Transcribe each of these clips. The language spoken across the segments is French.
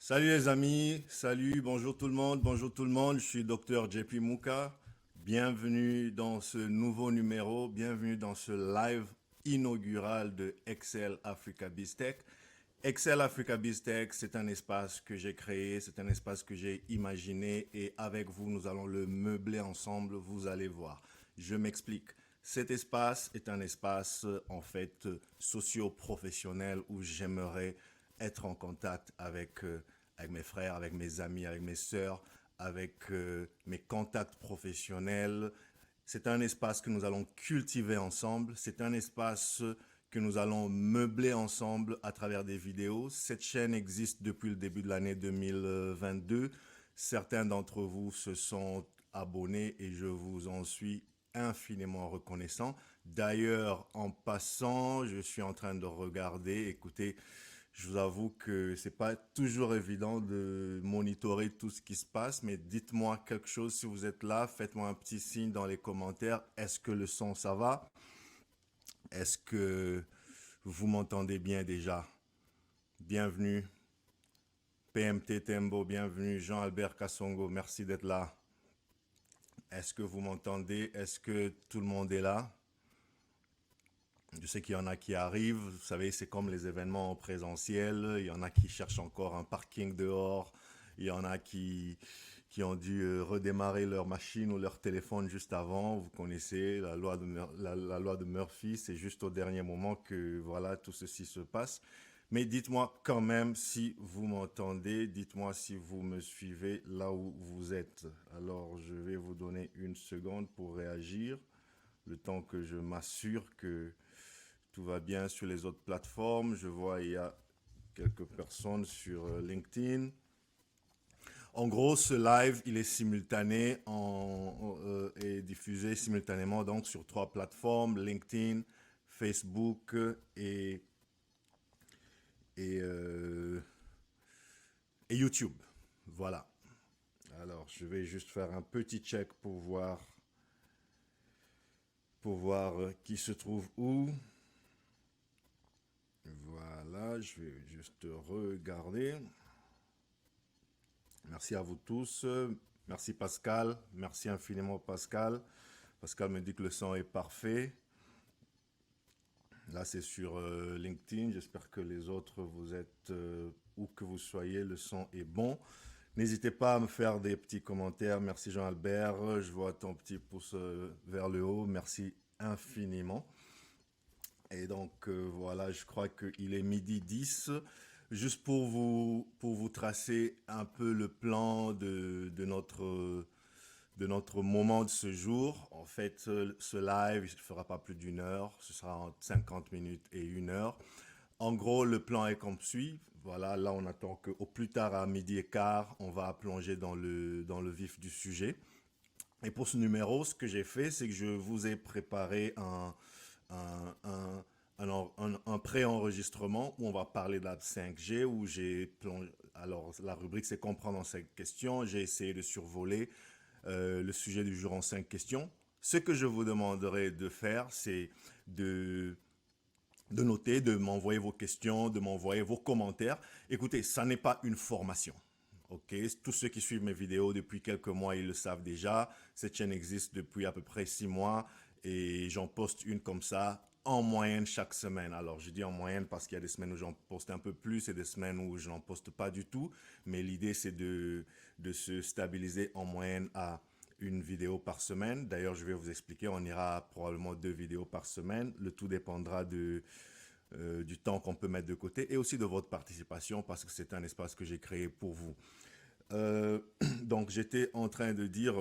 Salut les amis, salut, bonjour tout le monde, je suis Dr JP Mouka. Bienvenue dans ce nouveau numéro, bienvenue dans ce live inaugural de Excel Africa BizTech. Excel Africa BizTech, c'est un espace que j'ai créé, c'est un espace que j'ai imaginé et avec vous, nous allons le meubler ensemble, vous allez voir. Je m'explique. Cet espace est un espace en fait socio-professionnel où j'aimerais être en contact avec mes frères, avec mes amis, avec mes sœurs, avec mes contacts professionnels. C'est un espace que nous allons cultiver ensemble. C'est un espace que nous allons meubler ensemble à travers des vidéos. Cette chaîne existe depuis le début de l'année 2022. Certains d'entre vous se sont abonnés et je vous en suis infiniment reconnaissant. D'ailleurs, en passant, je suis en train de regarder, écoutez, je vous avoue que c'est pas toujours évident de monitorer tout ce qui se passe, mais dites-moi quelque chose si vous êtes là, faites-moi un petit signe dans les commentaires. Est-ce que le son ça va? Est-ce que vous m'entendez bien déjà? Bienvenue. PMT Tembo, bienvenue. Jean-Albert Kassongo, merci d'être là. Est-ce que vous m'entendez? Est-ce que tout le monde est là? Je sais qu'il y en a qui arrivent, vous savez, c'est comme les événements en présentiel, il y en a qui cherchent encore un parking dehors, il y en a qui ont dû redémarrer leur machine ou leur téléphone juste avant. Vous connaissez la loi la loi de Murphy, c'est juste au dernier moment que voilà, tout ceci se passe. Mais dites-moi quand même si vous m'entendez, dites-moi si vous me suivez là où vous êtes. Alors, je vais vous donner une seconde pour réagir, le temps que je m'assure que tout va bien sur les autres plateformes. Je vois il y a quelques personnes sur LinkedIn. En gros, ce live, il est simultané et diffusé simultanément donc sur trois plateformes, LinkedIn, Facebook et, euh, et YouTube. Voilà. Alors, je vais juste faire un petit check pour voir qui se trouve où. Voilà, je vais juste regarder. Merci à vous tous. Merci Pascal. Merci infiniment Pascal. Pascal me dit que le son est parfait. Là, c'est sur LinkedIn. J'espère que les autres, vous êtes où que vous soyez, le son est bon. N'hésitez pas à me faire des petits commentaires. Merci Jean-Albert. Je vois ton petit pouce vers le haut. Merci infiniment. Et donc, voilà, je crois qu'il est midi 10. Juste pour vous tracer un peu le plan de notre moment de ce jour. En fait, ce live, il ne fera pas plus d'une heure. Ce sera entre 50 minutes et une heure. En gros, le plan est comme suit. Voilà, là, on attend qu'au plus tard, à midi et quart, on va plonger dans dans le vif du sujet. Et pour ce numéro, ce que j'ai fait, c'est que je vous ai préparé un, un, un pré-enregistrement où on va parler de la 5G, où j'ai plongé. Alors, la rubrique, c'est comprendre en 5 questions. J'ai essayé de survoler le sujet du jour en 5 questions. Ce que je vous demanderai de faire, c'est de noter, de m'envoyer vos questions, de m'envoyer vos commentaires. Écoutez, ça n'est pas une formation. Ok, tous ceux qui suivent mes vidéos depuis quelques mois, ils le savent déjà. Cette chaîne existe depuis à peu près 6 mois et j'en poste une comme ça en moyenne chaque semaine. Alors, je dis en moyenne parce qu'il y a des semaines où j'en poste un peu plus et des semaines où je n'en poste pas du tout. Mais l'idée, c'est de se stabiliser en moyenne à une vidéo par semaine. D'ailleurs, je vais vous expliquer, on ira probablement 2 vidéos par semaine. Le tout dépendra du temps qu'on peut mettre de côté et aussi de votre participation parce que c'est un espace que j'ai créé pour vous. Euh, donc, j'étais en train de dire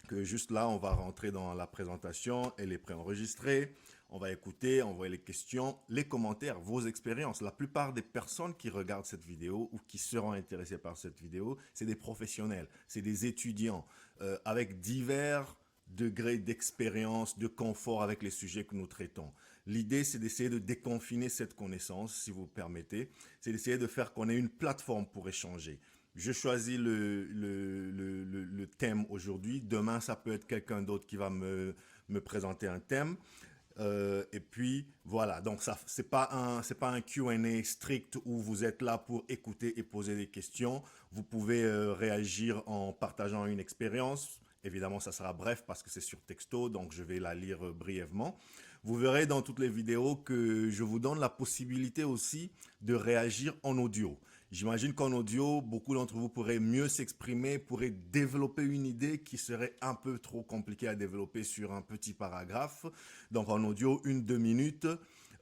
que juste là, on va rentrer dans la présentation, elle est préenregistrée, on va écouter, envoyer les questions, les commentaires, vos expériences. La plupart des personnes qui regardent cette vidéo ou qui seront intéressées par cette vidéo, c'est des professionnels, c'est des étudiants avec divers degrés d'expérience, de confort avec les sujets que nous traitons. L'idée, c'est d'essayer de déconfiner cette connaissance, si vous permettez. C'est d'essayer de faire qu'on ait une plateforme pour échanger. Je choisis le thème aujourd'hui. Demain, ça peut être quelqu'un d'autre qui va me présenter un thème. Et puis voilà, donc ça, c'est pas un Q&A strict où vous êtes là pour écouter et poser des questions. Vous pouvez réagir en partageant une expérience. Évidemment, ça sera bref parce que c'est sur texto, donc je vais la lire brièvement. Vous verrez dans toutes les vidéos que je vous donne la possibilité aussi de réagir en audio. J'imagine qu'en audio, beaucoup d'entre vous pourraient mieux s'exprimer, pourraient développer une idée qui serait un peu trop compliquée à développer sur un petit paragraphe. Donc en audio, 1-2 minutes,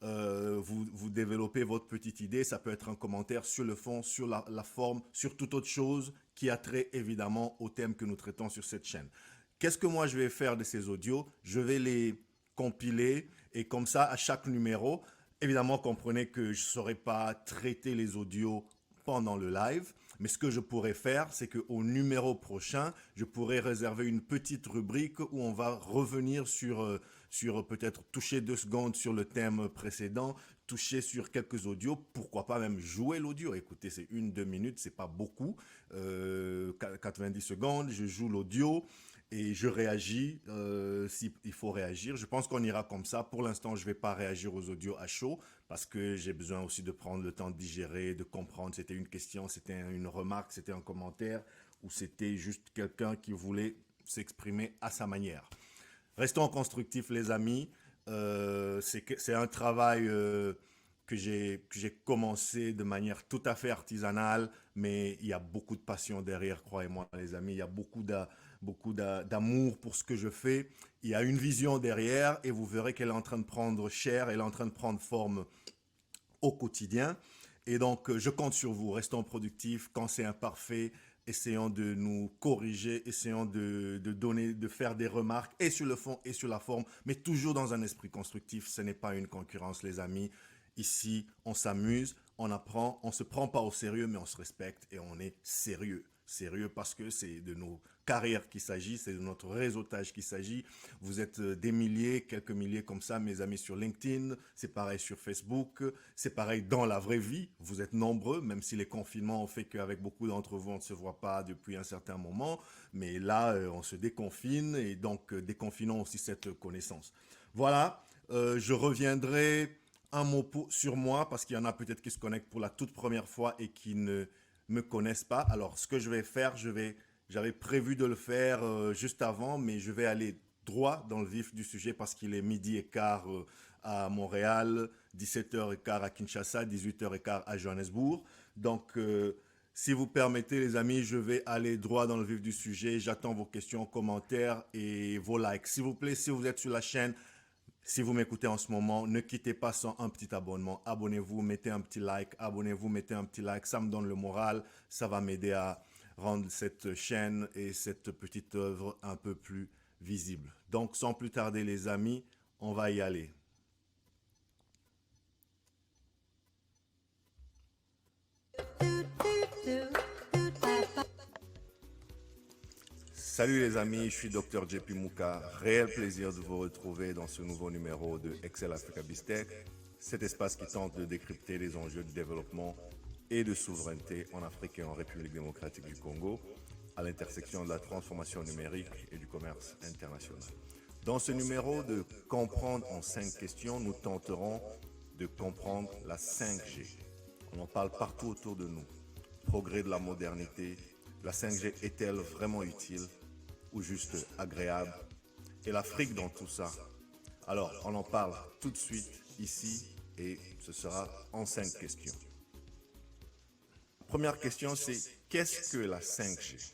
vous développez votre petite idée. Ça peut être un commentaire sur le fond, sur la forme, sur toute autre chose qui a trait évidemment au thème que nous traitons sur cette chaîne. Qu'est-ce que moi je vais faire de ces audios? Je vais les compiler et comme ça, à chaque numéro, évidemment, comprenez que je ne saurais pas traiter les audios pendant le live, mais ce que je pourrais faire, c'est qu'au numéro prochain, je pourrais réserver une petite rubrique où on va revenir sur peut-être toucher 2 secondes sur le thème précédent, toucher sur quelques audios, pourquoi pas même jouer l'audio. Écoutez, c'est 1-2 minutes, c'est pas beaucoup, 90 secondes, je joue l'audio et je réagis s'il faut réagir. Je pense qu'on ira comme ça. Pour l'instant, je ne vais pas réagir aux audios à chaud parce que j'ai besoin aussi de prendre le temps de digérer, de comprendre. C'était une question, c'était une remarque, c'était un commentaire ou c'était juste quelqu'un qui voulait s'exprimer à sa manière. Restons constructifs, les amis. C'est un travail que j'ai commencé de manière tout à fait artisanale, mais il y a beaucoup de passion derrière, croyez-moi, les amis. Il y a beaucoup d'amour pour ce que je fais. Il y a une vision derrière et vous verrez qu'elle est en train de prendre chair, elle est en train de prendre forme au quotidien. Et donc, je compte sur vous. Restons productifs. Quand c'est imparfait, essayons de nous corriger, essayons de faire des remarques et sur le fond et sur la forme, mais toujours dans un esprit constructif. Ce n'est pas une concurrence, les amis. Ici, on s'amuse, on apprend, on ne se prend pas au sérieux, mais on se respecte et on est sérieux. Sérieux parce que c'est de nos carrières qu'il s'agit, c'est de notre réseautage qu'il s'agit. Vous êtes des milliers, quelques milliers comme ça, mes amis sur LinkedIn, c'est pareil sur Facebook, c'est pareil dans la vraie vie. Vous êtes nombreux, même si les confinements ont fait qu'avec beaucoup d'entre vous, on ne se voit pas depuis un certain moment. Mais là, on se déconfine et donc déconfinons aussi cette connaissance. Voilà, je reviendrai un mot sur moi parce qu'il y en a peut-être qui se connectent pour la toute première fois et qui ne me connaissent pas. Alors, ce que je vais faire, j'avais prévu de le faire juste avant, mais je vais aller droit dans le vif du sujet parce qu'il est 12h15 à Montréal, 17h15 à Kinshasa, 18h15 à Johannesburg. Donc, si vous permettez, les amis, je vais aller droit dans le vif du sujet. J'attends vos questions, commentaires et vos likes. S'il vous plaît, si vous êtes sur la chaîne, si vous m'écoutez en ce moment, ne quittez pas sans un petit abonnement. Abonnez-vous, mettez un petit like, abonnez-vous, mettez un petit like. Ça me donne le moral, ça va m'aider à rendre cette chaîne et cette petite œuvre un peu plus visible. Donc, sans plus tarder, les amis, on va y aller. Salut les amis, je suis Dr JP Mouka. Réel plaisir de vous retrouver dans ce nouveau numéro de Excel Africa Bistec, cet espace qui tente de décrypter les enjeux de développement et de souveraineté en Afrique et en République démocratique du Congo, à l'intersection de la transformation numérique et du commerce international. Dans ce numéro de Comprendre en 5 questions, nous tenterons de comprendre la 5G. On en parle partout autour de nous. Progrès de la modernité, la 5G est-elle vraiment utile ou juste agréable? Et l'Afrique dans tout ça? Alors, on en parle tout de suite ici et ce sera en 5 questions. Première question, c'est qu'est-ce que la 5G?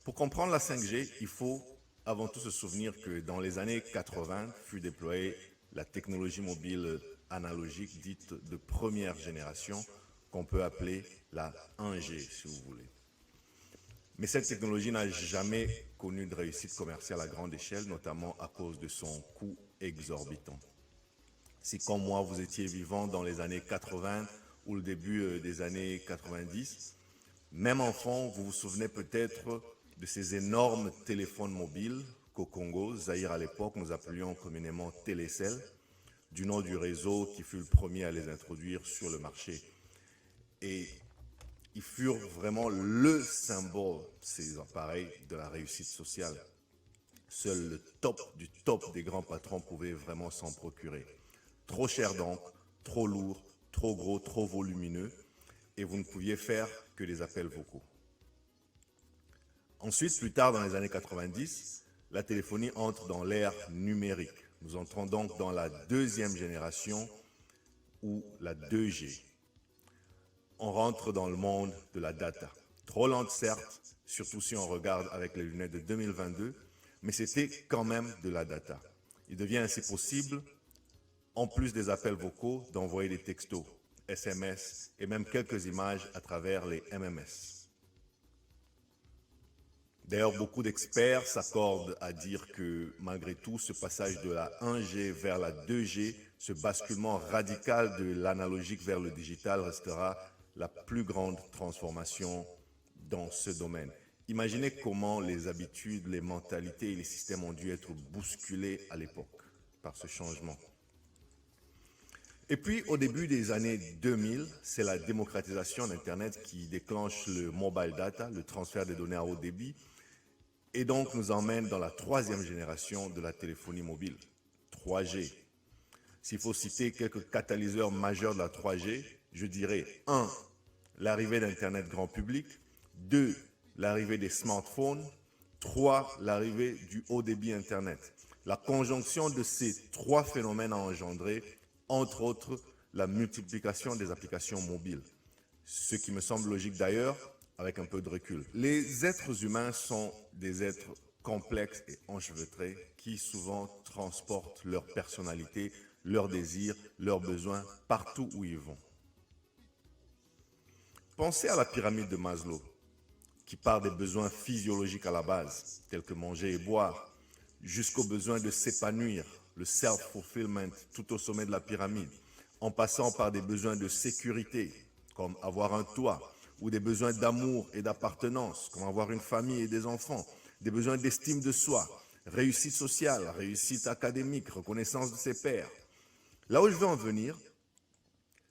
Pour comprendre la 5G, il faut avant tout se souvenir que dans les années 80 fut déployée la technologie mobile analogique dite de première génération qu'on peut appeler la 1G si vous voulez. Mais cette technologie n'a jamais connu de réussite commerciale à grande échelle, notamment à cause de son coût exorbitant. Si comme moi, vous étiez vivant dans les années 80 ou le début des années 90, même enfant, vous vous souvenez peut-être de ces énormes téléphones mobiles qu'au Congo, Zaïre à l'époque, nous appelions communément Télécell, du nom du réseau qui fut le premier à les introduire sur le marché. Et ils furent vraiment le symbole, ces appareils, de la réussite sociale. Seul le top du top des grands patrons pouvait vraiment s'en procurer. Trop cher donc, trop lourd, trop gros, trop volumineux, et vous ne pouviez faire que des appels vocaux. Ensuite, plus tard dans les années 90, la téléphonie entre dans l'ère numérique. Nous entrons donc dans la deuxième génération ou la 2G. On rentre dans le monde de la data. Trop lente certes, surtout si on regarde avec les lunettes de 2022, mais c'était quand même de la data. Il devient ainsi possible, en plus des appels vocaux, d'envoyer des textos, SMS et même quelques images à travers les MMS. D'ailleurs, beaucoup d'experts s'accordent à dire que malgré tout, ce passage de la 1G vers la 2G, ce basculement radical de l'analogique vers le digital restera la plus grande transformation dans ce domaine. Imaginez comment les habitudes, les mentalités et les systèmes ont dû être bousculés à l'époque par ce changement. Et puis, au début des années 2000, c'est la démocratisation d'Internet qui déclenche le mobile data, le transfert des données à haut débit, et donc nous emmène dans la troisième génération de la téléphonie mobile, 3G. S'il faut citer quelques catalyseurs majeurs de la 3G, je dirais 1. L'arrivée d'Internet grand public, 2. L'arrivée des smartphones, 3. L'arrivée du haut débit Internet. La conjonction de ces trois phénomènes a engendré, entre autres, la multiplication des applications mobiles. Ce qui me semble logique d'ailleurs, avec un peu de recul. Les êtres humains sont des êtres complexes et enchevêtrés qui souvent transportent leur personnalité, leurs désirs, leurs besoins partout où ils vont. Pensez à la pyramide de Maslow, qui part des besoins physiologiques à la base, tels que manger et boire, jusqu'au besoin de s'épanouir, le self-fulfillment tout au sommet de la pyramide, en passant par des besoins de sécurité, comme avoir un toit, ou des besoins d'amour et d'appartenance, comme avoir une famille et des enfants, des besoins d'estime de soi, réussite sociale, réussite académique, reconnaissance de ses pairs. Là où je veux en venir,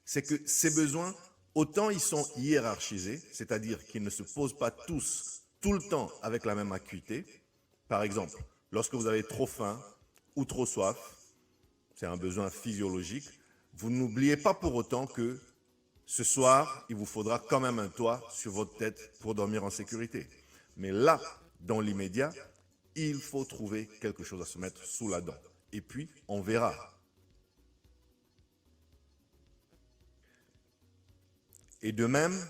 c'est que ces besoins, autant ils sont hiérarchisés, c'est-à-dire qu'ils ne se posent pas tous, tout le temps avec la même acuité. Par exemple, lorsque vous avez trop faim ou trop soif, c'est un besoin physiologique, vous n'oubliez pas pour autant que ce soir, il vous faudra quand même un toit sur votre tête pour dormir en sécurité. Mais là, dans l'immédiat, il faut trouver quelque chose à se mettre sous la dent. Et puis, on verra. Et de même,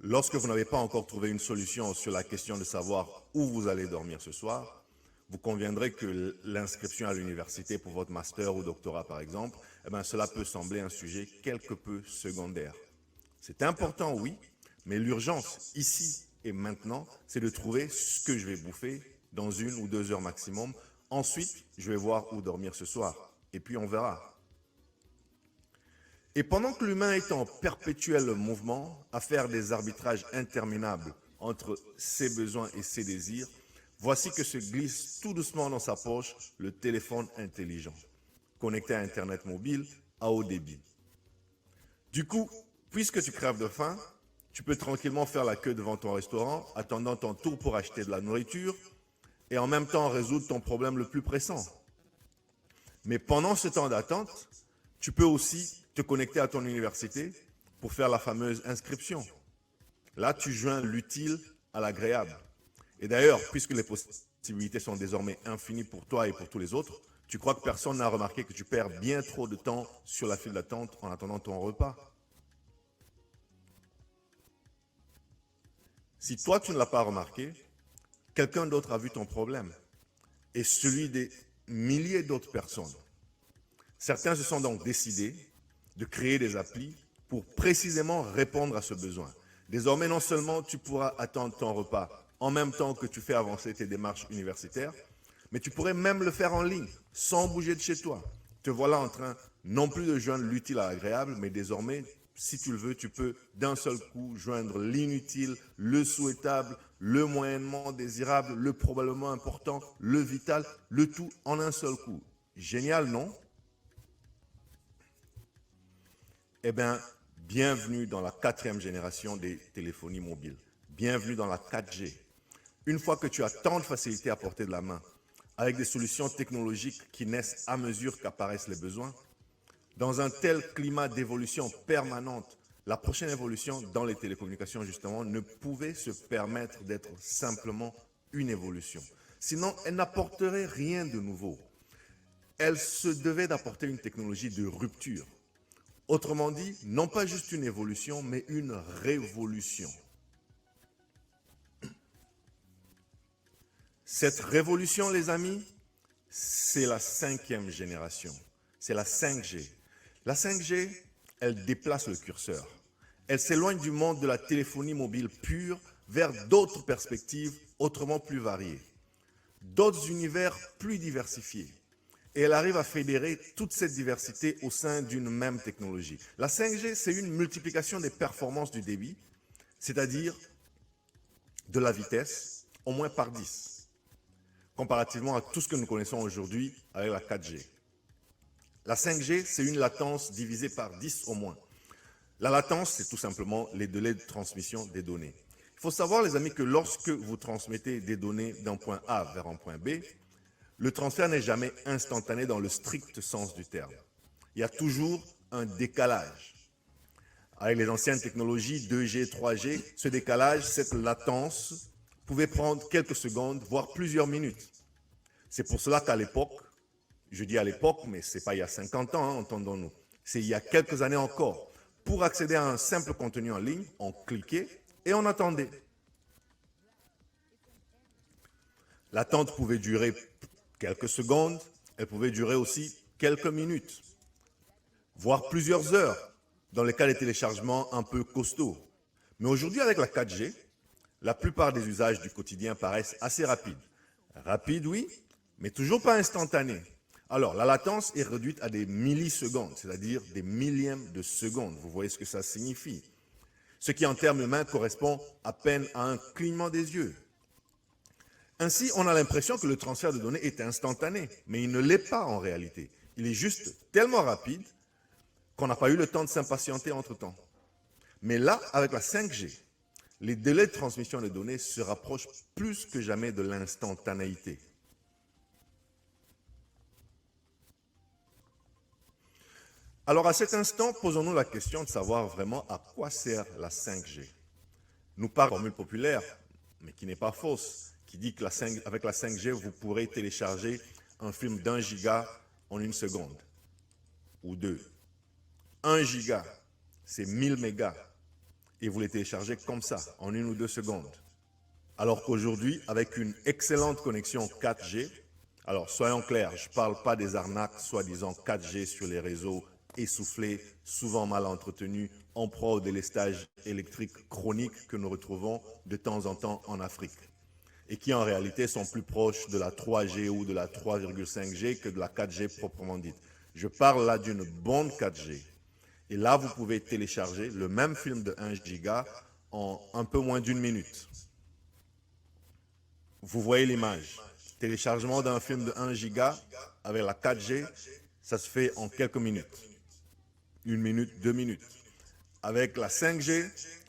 lorsque vous n'avez pas encore trouvé une solution sur la question de savoir où vous allez dormir ce soir, vous conviendrez que l'inscription à l'université pour votre master ou doctorat, par exemple, cela peut sembler un sujet quelque peu secondaire. C'est important, oui, mais l'urgence, ici et maintenant, c'est de trouver ce que je vais bouffer dans 1 ou 2 heures maximum. Ensuite, je vais voir où dormir ce soir. Et puis, on verra. Et pendant que l'humain est en perpétuel mouvement à faire des arbitrages interminables entre ses besoins et ses désirs, voici que se glisse tout doucement dans sa poche le téléphone intelligent, connecté à Internet mobile à haut débit. Du coup, puisque tu crèves de faim, tu peux tranquillement faire la queue devant ton restaurant, attendant ton tour pour acheter de la nourriture et en même temps résoudre ton problème le plus pressant. Mais pendant ce temps d'attente, tu peux aussi te connecter à ton université pour faire la fameuse inscription. Là, tu joins l'utile à l'agréable. Et d'ailleurs, puisque les possibilités sont désormais infinies pour toi et pour tous les autres, tu crois que personne n'a remarqué que tu perds bien trop de temps sur la file d'attente en attendant ton repas? Si toi, tu ne l'as pas remarqué, quelqu'un d'autre a vu ton problème et celui des milliers d'autres personnes. Certains se sont donc décidés de créer des applis pour précisément répondre à ce besoin. Désormais, non seulement tu pourras attendre ton repas en même temps que tu fais avancer tes démarches universitaires, mais tu pourrais même le faire en ligne, sans bouger de chez toi. Te voilà en train non plus de joindre l'utile à l'agréable, mais désormais, si tu le veux, tu peux d'un seul coup joindre l'inutile, le souhaitable, le moyennement désirable, le probablement important, le vital, le tout en un seul coup. Génial, non? Eh bien, bienvenue dans la 4e génération des téléphonies mobiles. Bienvenue dans la 4G. Une fois que tu as tant de facilité à portée de la main, avec des solutions technologiques qui naissent à mesure qu'apparaissent les besoins. Dans un tel climat d'évolution permanente, la prochaine évolution dans les télécommunications, justement, ne pouvait se permettre d'être simplement une évolution. Sinon, elle n'apporterait rien de nouveau. Elle se devait d'apporter une technologie de rupture. Autrement dit, non pas juste une évolution, mais une révolution. Cette révolution, les amis, c'est la 5e génération. C'est la 5G. La 5G, elle déplace le curseur. Elle s'éloigne du monde de la téléphonie mobile pure vers d'autres perspectives autrement plus variées, d'autres univers plus diversifiés. Et elle arrive à fédérer toute cette diversité au sein d'une même technologie. La 5G, c'est une multiplication des performances du débit, c'est-à-dire de la vitesse, au moins par 10, comparativement à tout ce que nous connaissons aujourd'hui avec la 4G. La 5G, c'est une latence divisée par 10 au moins. La latence, c'est tout simplement les délais de transmission des données. Il faut savoir, les amis, que lorsque vous transmettez des données d'un point A vers un point B, le transfert n'est jamais instantané dans le strict sens du terme. Il y a toujours un décalage. Avec les anciennes technologies 2G, 3G, ce décalage, cette latence, pouvait prendre quelques secondes, voire plusieurs minutes. C'est pour cela qu'à l'époque, je dis à l'époque, mais ce n'est pas il y a 50 ans, entendons-nous, c'est il y a quelques années encore, pour accéder à un simple contenu en ligne, on cliquait et on attendait. L'attente pouvait durer quelques secondes, elle pouvait durer aussi quelques minutes, voire plusieurs heures, dans les cas des téléchargements un peu costauds. Mais aujourd'hui, avec la 4G, la plupart des usages du quotidien paraissent assez rapides. Rapides, oui, mais toujours pas instantanés. Alors, la latence est réduite à des millisecondes, c'est-à-dire des millièmes de secondes. Vous voyez ce que ça signifie. Ce qui, en termes humains, correspond à peine à un clignement des yeux. Ainsi, on a l'impression que le transfert de données est instantané, mais il ne l'est pas en réalité. Il est juste tellement rapide qu'on n'a pas eu le temps de s'impatienter entre-temps. Mais là, avec la 5G, les délais de transmission de données se rapprochent plus que jamais de l'instantanéité. Alors à cet instant, posons-nous la question de savoir vraiment à quoi sert la 5G. Nous parlons d'une formule populaire, mais qui n'est pas fausse, qui dit que avec la 5G, vous pourrez télécharger un film d'1 giga en une seconde ou deux. 1 giga, c'est 1000 mégas, et vous les téléchargez comme ça, en 1 ou 2 secondes. Alors qu'aujourd'hui, avec une excellente connexion 4G, alors soyons clairs, je ne parle pas des arnaques soi-disant 4G sur les réseaux essoufflés, souvent mal entretenus, en proie au délestage électrique chronique que nous retrouvons de temps en temps en Afrique, et qui en réalité sont plus proches de la 3G ou de la 3,5G que de la 4G proprement dite. Je parle là d'une bonne 4G. Et là, vous pouvez télécharger le même film de 1 giga en un peu moins d'1 minute. Vous voyez l'image. Téléchargement d'un film de 1 giga avec la 4G, ça se fait en quelques minutes. 1 minute, 2 minutes. Avec la 5G,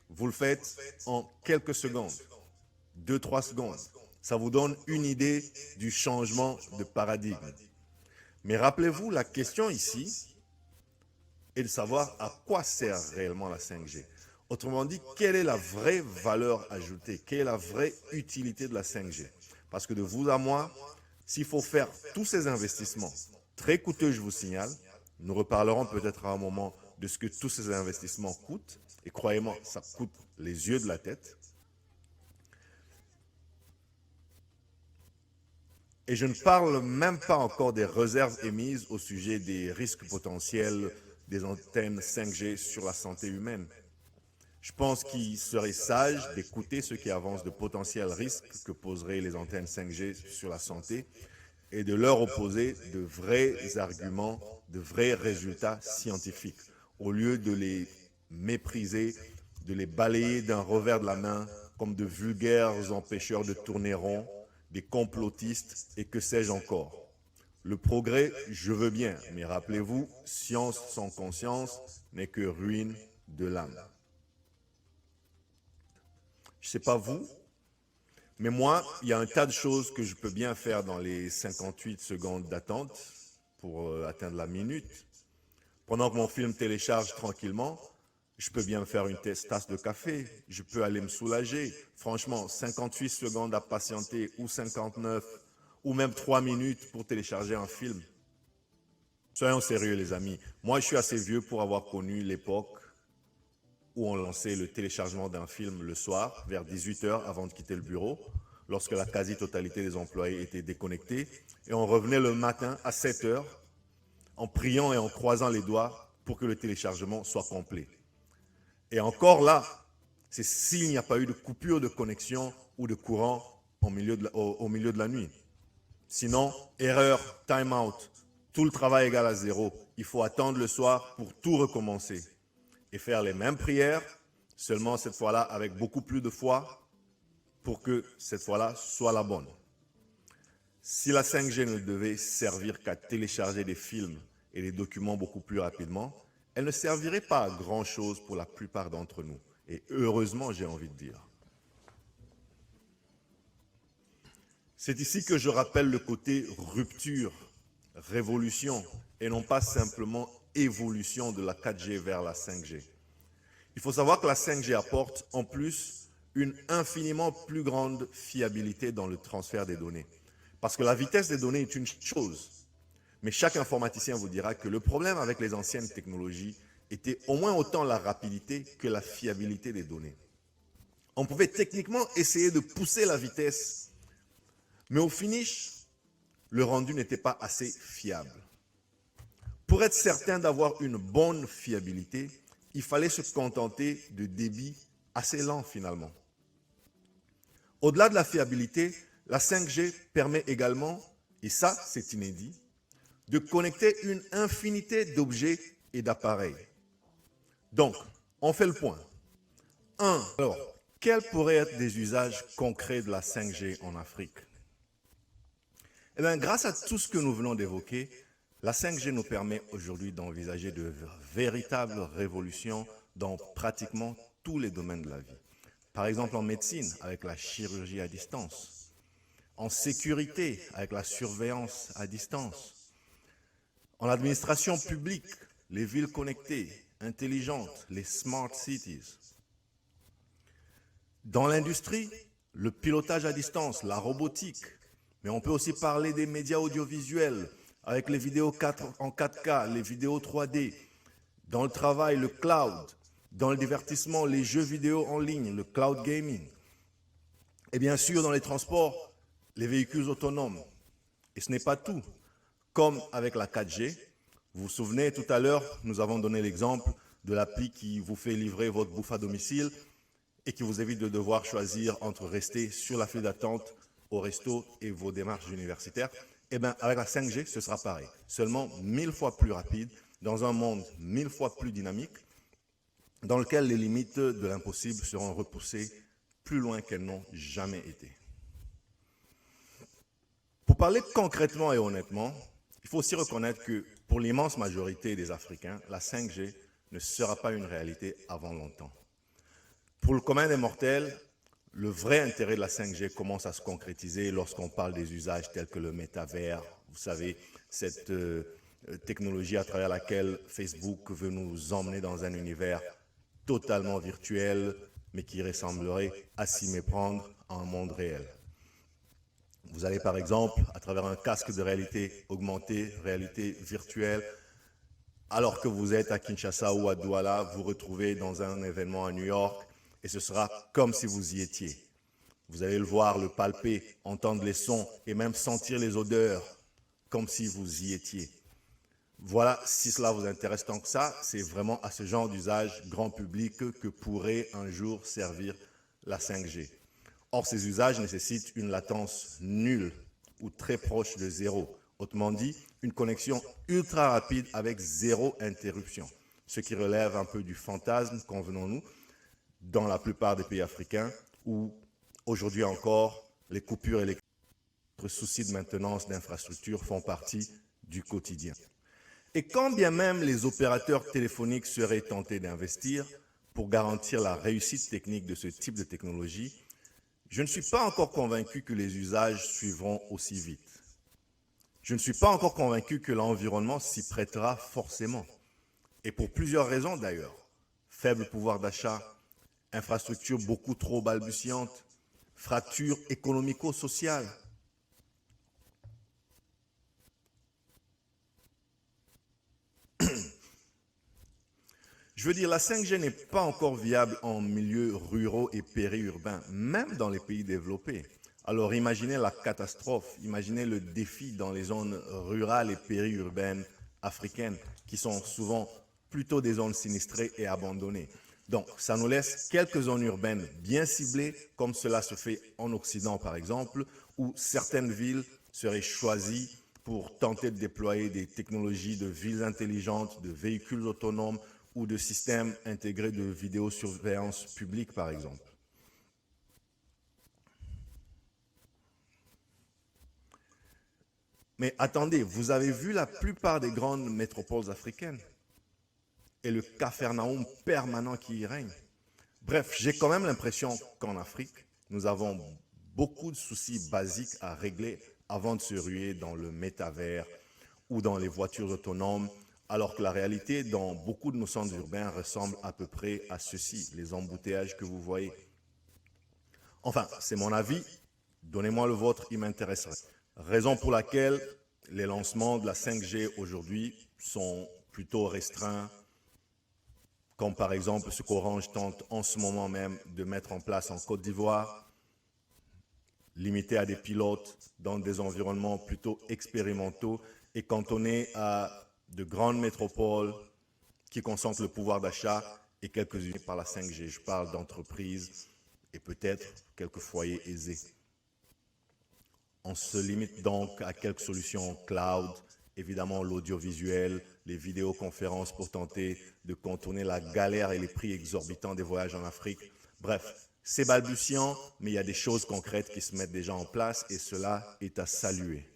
vous le faites en quelques secondes. 2-3 secondes. Ça vous donne une idée du changement de paradigme. Mais rappelez-vous, la question ici est de savoir à quoi sert réellement la 5G. Autrement dit, quelle est la vraie valeur ajoutée? Quelle est la vraie utilité de la 5G? Parce que de vous à moi, s'il faut faire tous ces investissements, très coûteux je vous signale, nous reparlerons peut-être à un moment de ce que tous ces investissements coûtent, et croyez-moi, ça coûte les yeux de la tête. Et je ne parle même pas encore des réserves émises au sujet des risques potentiels des antennes 5G sur la santé humaine. Je pense qu'il serait sage d'écouter ceux qui avancent de potentiels risques que poseraient les antennes 5G sur la santé et de leur opposer de vrais arguments, de vrais résultats scientifiques, au lieu de les mépriser, de les balayer d'un revers de la main comme de vulgaires empêcheurs de tourner rond, des complotistes et que sais-je encore. Le progrès, je veux bien, mais rappelez-vous, science sans conscience n'est que ruine de l'âme. Je ne sais pas vous, Mais moi, il y a un tas de choses que je peux bien faire dans les 58 secondes d'attente pour atteindre la minute. Pendant que mon film télécharge tranquillement, je peux bien me faire une tasse de café, je peux aller me soulager. Franchement, 58 secondes à patienter ou 59 ou même 3 minutes pour télécharger un film. Soyons sérieux les amis. Moi, je suis assez vieux pour avoir connu l'époque où on lançait le téléchargement d'un film le soir, vers 18 h avant de quitter le bureau, lorsque la quasi-totalité des employés étaient déconnectés, et on revenait le matin à 7 h en priant et en croisant les doigts pour que le téléchargement soit complet. Et encore là, c'est s'il n'y a pas eu de coupure de connexion ou de courant au milieu de la nuit. Sinon, erreur, time out, tout le travail égale à zéro. Il faut attendre le soir pour tout recommencer et faire les mêmes prières, seulement cette fois-là avec beaucoup plus de foi pour que cette fois-là soit la bonne. Si la 5G ne devait servir qu'à télécharger des films et des documents beaucoup plus rapidement, elle ne servirait pas à grand-chose pour la plupart d'entre nous. Et heureusement, j'ai envie de dire. C'est ici que je rappelle le côté rupture, révolution, et non pas simplement évolution de la 4G vers la 5G. Il faut savoir que la 5G apporte en plus une infiniment plus grande fiabilité dans le transfert des données. Parce que la vitesse des données est une chose, mais chaque informaticien vous dira que le problème avec les anciennes technologies était au moins autant la rapidité que la fiabilité des données. On pouvait techniquement essayer de pousser la vitesse, mais au finish, le rendu n'était pas assez fiable. Pour être certain d'avoir une bonne fiabilité, il fallait se contenter de débits assez lents finalement. Au-delà de la fiabilité, la 5G permet également, et ça c'est inédit, de connecter une infinité d'objets et d'appareils. Donc, on fait le point. 1. Alors, quels pourraient être des usages concrets de la 5G en Afrique? Eh bien, grâce à tout ce que nous venons d'évoquer, la 5G nous permet aujourd'hui d'envisager de véritables révolutions dans pratiquement tous les domaines de la vie. Par exemple, en médecine, avec la chirurgie à distance. En sécurité, avec la surveillance à distance. En administration publique, les villes connectées, intelligentes, les smart cities. Dans l'industrie, le pilotage à distance, la robotique. Mais on peut aussi parler des médias audiovisuels, avec les vidéos en 4K, les vidéos 3D. Dans le travail, le cloud. Dans le divertissement, les jeux vidéo en ligne, le cloud gaming. Et bien sûr, dans les transports, les véhicules autonomes. Et ce n'est pas tout. Comme avec la 4G, vous vous souvenez, tout à l'heure, nous avons donné l'exemple de l'appli qui vous fait livrer votre bouffe à domicile et qui vous évite de devoir choisir entre rester sur la file d'attente au resto et vos démarches universitaires. Eh bien, avec la 5G, ce sera pareil. Seulement 1000 fois plus rapide, dans un monde 1000 fois plus dynamique, dans lequel les limites de l'impossible seront repoussées plus loin qu'elles n'ont jamais été. Pour parler concrètement et honnêtement, il faut aussi reconnaître que pour l'immense majorité des Africains, la 5G ne sera pas une réalité avant longtemps. Pour le commun des mortels, le vrai intérêt de la 5G commence à se concrétiser lorsqu'on parle des usages tels que le métavers, vous savez, cette technologie à travers laquelle Facebook veut nous emmener dans un univers totalement virtuel, mais qui ressemblerait à s'y méprendre à un monde réel. Vous allez par exemple, à travers un casque de réalité augmentée, réalité virtuelle, alors que vous êtes à Kinshasa ou à Douala, vous retrouvez dans un événement à New York et ce sera comme si vous y étiez. Vous allez le voir, le palper, entendre les sons et même sentir les odeurs comme si vous y étiez. Voilà, si cela vous intéresse tant que ça, c'est vraiment à ce genre d'usage grand public que pourrait un jour servir la 5G. Or, ces usages nécessitent une latence nulle ou très proche de zéro. Autrement dit, une connexion ultra rapide avec zéro interruption. Ce qui relève un peu du fantasme, convenons-nous, dans la plupart des pays africains où, aujourd'hui encore, les coupures électriques, les soucis de maintenance d'infrastructures font partie du quotidien. Et quand bien même les opérateurs téléphoniques seraient tentés d'investir pour garantir la réussite technique de ce type de technologie, Je ne suis pas encore convaincu que les usages suivront aussi vite. Je ne suis pas encore convaincu que l'environnement s'y prêtera forcément. Et pour plusieurs raisons d'ailleurs. Faible pouvoir d'achat, infrastructures beaucoup trop balbutiantes, fractures économico-sociales. Je veux dire, la 5G n'est pas encore viable en milieux ruraux et périurbains, même dans les pays développés. Alors imaginez la catastrophe, imaginez le défi dans les zones rurales et périurbaines africaines, qui sont souvent plutôt des zones sinistrées et abandonnées. Donc, ça nous laisse quelques zones urbaines bien ciblées, comme cela se fait en Occident par exemple, où certaines villes seraient choisies pour tenter de déployer des technologies de villes intelligentes, de véhicules autonomes ou de systèmes intégrés de vidéosurveillance publique par exemple. Mais attendez, vous avez vu la plupart des grandes métropoles africaines et le capharnaüm permanent qui y règne. Bref, j'ai quand même l'impression qu'en Afrique, nous avons beaucoup de soucis basiques à régler avant de se ruer dans le métavers ou dans les voitures autonomes, alors que la réalité dans beaucoup de nos centres urbains ressemble à peu près à ceci, les embouteillages que vous voyez. Enfin, c'est mon avis, donnez-moi le vôtre, il m'intéresserait. Raison pour laquelle les lancements de la 5G aujourd'hui sont plutôt restreints, comme par exemple ce qu'Orange tente en ce moment même de mettre en place en Côte d'Ivoire, limité à des pilotes dans des environnements plutôt expérimentaux et cantonné à de grandes métropoles qui concentrent le pouvoir d'achat et quelques-unes par la 5G. Je parle d'entreprises et peut-être quelques foyers aisés. On se limite donc à quelques solutions cloud, évidemment l'audiovisuel, les vidéoconférences pour tenter de contourner la galère et les prix exorbitants des voyages en Afrique. Bref, c'est balbutiant, mais il y a des choses concrètes qui se mettent déjà en place et cela est à saluer.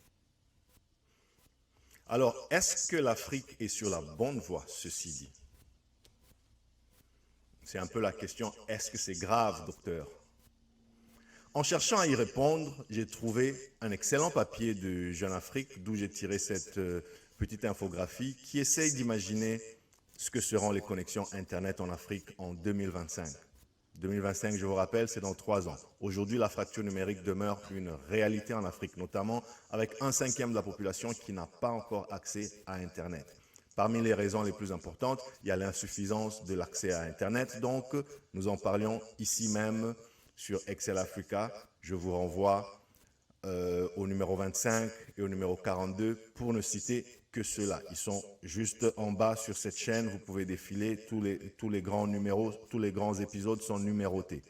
Alors, est-ce que l'Afrique est sur la bonne voie, ceci dit? C'est un peu la question, est-ce que c'est grave, docteur? En cherchant à y répondre, j'ai trouvé un excellent papier de Jeune Afrique, d'où j'ai tiré cette petite infographie qui essaye d'imaginer ce que seront les connexions Internet en Afrique en 2025. 2025, je vous rappelle, c'est dans 3 ans. Aujourd'hui, la fracture numérique demeure une réalité en Afrique, notamment avec 1/5 de la population qui n'a pas encore accès à Internet. Parmi les raisons les plus importantes, il y a l'insuffisance de l'accès à Internet. Donc, nous en parlions ici même sur Excel Africa. Je vous renvoie au numéro 25 et au numéro 42 pour ne citer que ceux-là. Ils sont juste en bas sur cette chaîne. Vous pouvez défiler. Tous les grands numéros, tous les grands épisodes sont numérotés.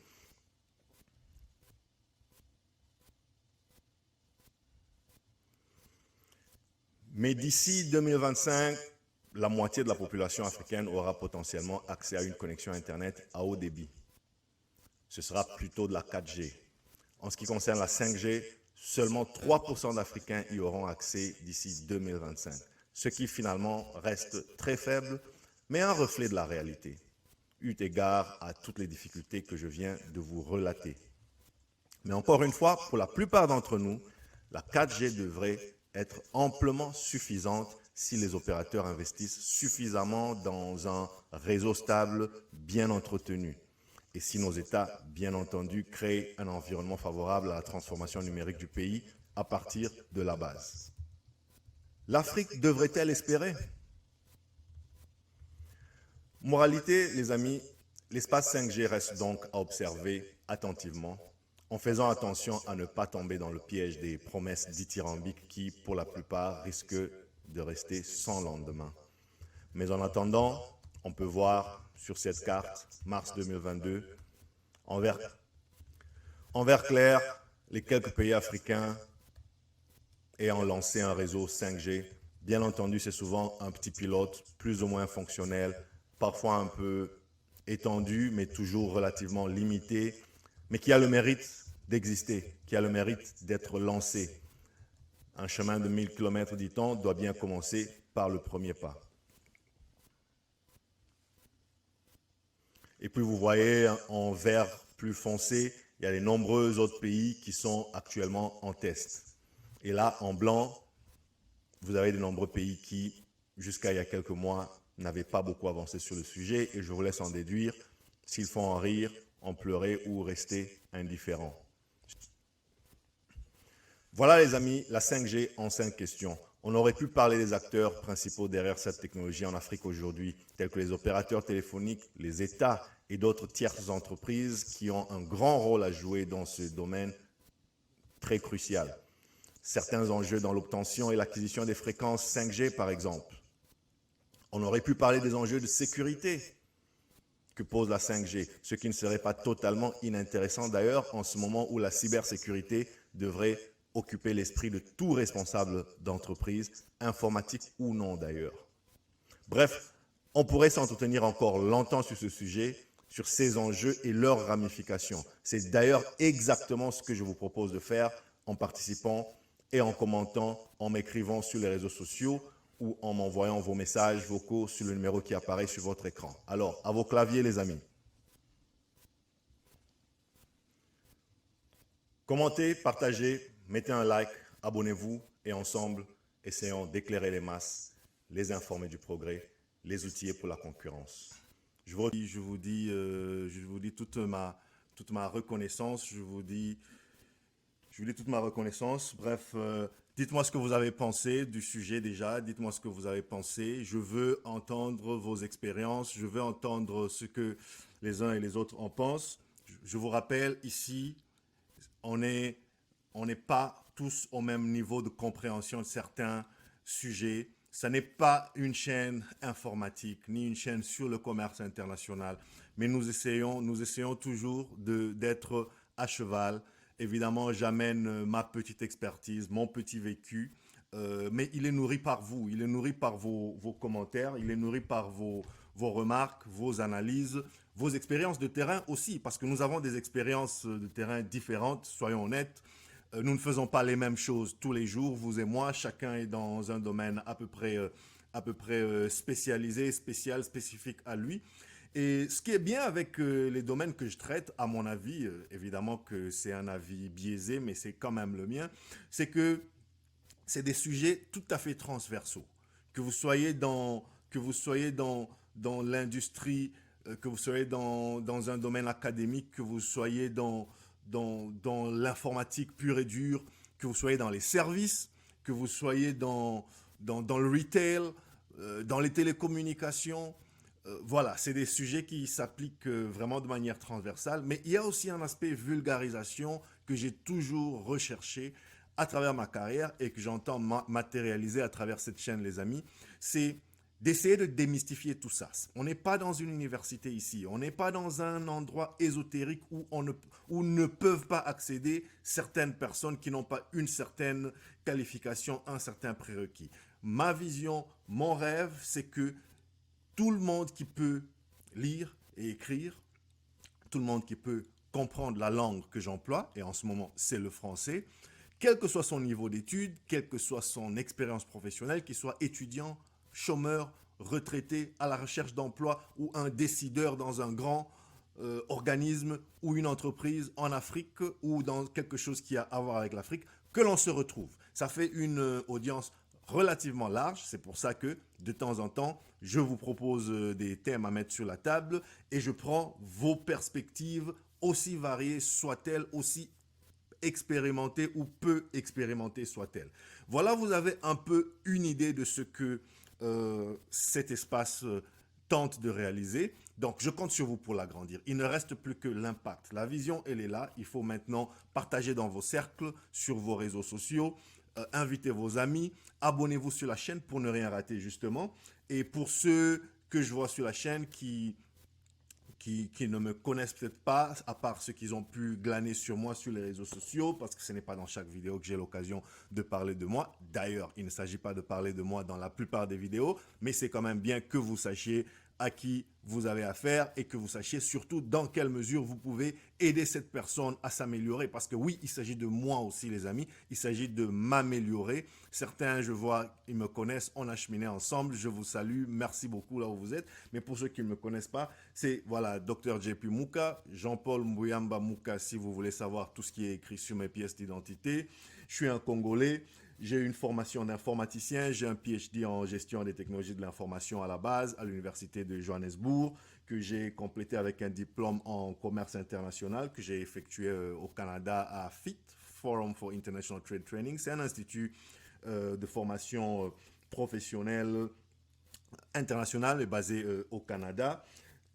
Mais d'ici 2025, la moitié de la population africaine aura potentiellement accès à une connexion Internet à haut débit. Ce sera plutôt de la 4G. En ce qui concerne la 5G, seulement 3% d'Africains y auront accès d'ici 2025, ce qui finalement reste très faible, mais un reflet de la réalité, eu égard à toutes les difficultés que je viens de vous relater. Mais encore une fois, pour la plupart d'entre nous, la 4G devrait être amplement suffisante si les opérateurs investissent suffisamment dans un réseau stable, bien entretenu. Et si nos États, bien entendu, créent un environnement favorable à la transformation numérique du pays à partir de la base. L'Afrique devrait-elle espérer? Moralité, les amis, l'espace 5G reste donc à observer attentivement, en faisant attention à ne pas tomber dans le piège des promesses dithyrambiques qui, pour la plupart, risquent de rester sans lendemain. Mais en attendant, on peut voir sur cette carte, mars 2022, en vert clair, les quelques pays africains ayant lancé un réseau 5G. Bien entendu, c'est souvent un petit pilote, plus ou moins fonctionnel, parfois un peu étendu, mais toujours relativement limité, mais qui a le mérite d'exister, qui a le mérite d'être lancé. Un chemin de 1000 km, dit-on, doit bien commencer par le premier pas. Et puis vous voyez en vert plus foncé il y a de nombreux autres pays qui sont actuellement en test. Et là, en blanc, vous avez de nombreux pays qui, jusqu'à il y a quelques mois, n'avaient pas beaucoup avancé sur le sujet. Et je vous laisse en déduire s'ils font en rire, en pleurer ou rester indifférents. Voilà les amis, la 5G en 5 questions. On aurait pu parler des acteurs principaux derrière cette technologie en Afrique aujourd'hui, tels que les opérateurs téléphoniques, les États et d'autres tierces entreprises qui ont un grand rôle à jouer dans ce domaine très crucial. Certains enjeux dans l'obtention et l'acquisition des fréquences 5G par exemple. On aurait pu parler des enjeux de sécurité que pose la 5G, ce qui ne serait pas totalement inintéressant d'ailleurs en ce moment où la cybersécurité devrait occuper l'esprit de tout responsable d'entreprise, informatique ou non d'ailleurs. Bref, on pourrait s'entretenir encore longtemps sur ce sujet, sur ces enjeux et leurs ramifications. C'est d'ailleurs exactement ce que je vous propose de faire en participant et en commentant, en m'écrivant sur les réseaux sociaux ou en m'envoyant vos messages vocaux sur le numéro qui apparaît sur votre écran. Alors, à vos claviers les amis. Commentez, partagez, mettez un like, abonnez-vous et ensemble, essayons d'éclairer les masses, les informer du progrès, les outiller pour la concurrence. Je vous dis toute ma reconnaissance, je vous dis toute ma reconnaissance. Bref, dites-moi ce que vous avez pensé du sujet déjà, dites-moi ce que vous avez pensé. Je veux entendre vos expériences, je veux entendre ce que les uns et les autres en pensent. Je vous rappelle ici, on n'est pas tous au même niveau de compréhension de certains sujets. Ce n'est pas une chaîne informatique, ni une chaîne sur le commerce international, mais nous essayons toujours d'être à cheval. Évidemment, j'amène ma petite expertise, mon petit vécu, mais il est nourri par vous, il est nourri par vos commentaires, il est nourri par vos remarques, vos analyses, vos expériences de terrain aussi, parce que nous avons des expériences de terrain différentes, soyons honnêtes. Nous ne faisons pas les mêmes choses tous les jours, vous et moi, chacun est dans un domaine à peu près spécialisé, spécifique à lui. Et ce qui est bien avec les domaines que je traite, à mon avis, évidemment que c'est un avis biaisé, mais c'est quand même le mien, c'est que c'est des sujets tout à fait transversaux. Que vous soyez dans l'industrie, que vous soyez dans un domaine académique, que vous soyez dans l'informatique pure et dure, que vous soyez dans les services, que vous soyez dans le retail, dans les télécommunications. Voilà, c'est des sujets qui s'appliquent vraiment de manière transversale, mais il y a aussi un aspect vulgarisation que j'ai toujours recherché à travers ma carrière et que j'entends matérialiser à travers cette chaîne, les amis. C'est d'essayer de démystifier tout ça. On n'est pas dans une université ici, on n'est pas dans un endroit ésotérique où ne peuvent pas accéder certaines personnes qui n'ont pas une certaine qualification, un certain prérequis. Ma vision, mon rêve, c'est que tout le monde qui peut lire et écrire, tout le monde qui peut comprendre la langue que j'emploie, et en ce moment c'est le français, quel que soit son niveau d'études, quelle que soit son expérience professionnelle, qu'il soit étudiant, chômeur, retraité, à la recherche d'emploi ou un décideur dans un grand organisme ou une entreprise en Afrique ou dans quelque chose qui a à voir avec l'Afrique, que l'on se retrouve. Ça fait une audience relativement large, c'est pour ça que de temps en temps, je vous propose des thèmes à mettre sur la table et je prends vos perspectives aussi variées soient-elles, aussi expérimentées ou peu expérimentées soient-elles. Voilà, vous avez un peu une idée de ce que cet espace tente de réaliser. Donc, je compte sur vous pour l'agrandir. Il ne reste plus que l'impact. La vision, elle est là. Il faut maintenant partager dans vos cercles, sur vos réseaux sociaux, invitez vos amis, abonnez-vous sur la chaîne pour ne rien rater justement. Et pour ceux que je vois sur la chaîne qui ne me connaissent peut-être pas, à part ceux qui ont pu glaner sur moi sur les réseaux sociaux, parce que ce n'est pas dans chaque vidéo que j'ai l'occasion de parler de moi. D'ailleurs, il ne s'agit pas de parler de moi dans la plupart des vidéos, mais c'est quand même bien que vous sachiez à qui vous avez à faire et que vous sachiez surtout dans quelle mesure vous pouvez aider cette personne à s'améliorer. Parce que oui, il s'agit de moi aussi, les amis. Il s'agit de m'améliorer. Certains, je vois, ils me connaissent, on a cheminé ensemble. Je vous salue. Merci beaucoup là où vous êtes. Mais pour ceux qui ne me connaissent pas, c'est voilà, Dr. JP Mouka, Jean-Paul Mbouyamba Mouka, si vous voulez savoir tout ce qui est écrit sur mes pièces d'identité. Je suis un Congolais. J'ai une formation d'informaticien, j'ai un PhD en gestion des technologies de l'information à la base à l'université de Johannesburg, que j'ai complété avec un diplôme en commerce international que j'ai effectué au Canada à FIT, Forum for International Trade Training. C'est un institut de formation professionnelle internationale basé au Canada.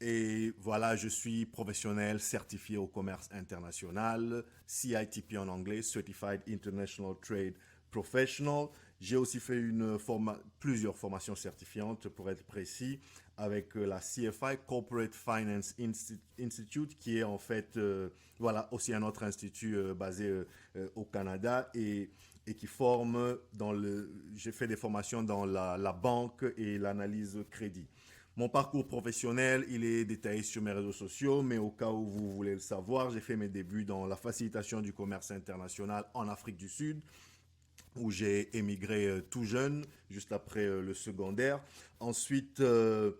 Et voilà, je suis professionnel certifié au commerce international, CITP en anglais, Certified International Trade Professional. J'ai aussi fait plusieurs formations certifiantes pour être précis avec la CFI, Corporate Finance Institute, qui est en fait voilà, aussi un autre institut basé au Canada et qui forme j'ai fait des formations dans la banque et l'analyse crédit. Mon parcours professionnel, il est détaillé sur mes réseaux sociaux, mais au cas où vous voulez le savoir, j'ai fait mes débuts dans la facilitation du commerce international en Afrique du Sud, où j'ai émigré tout jeune, juste après le secondaire. Ensuite, je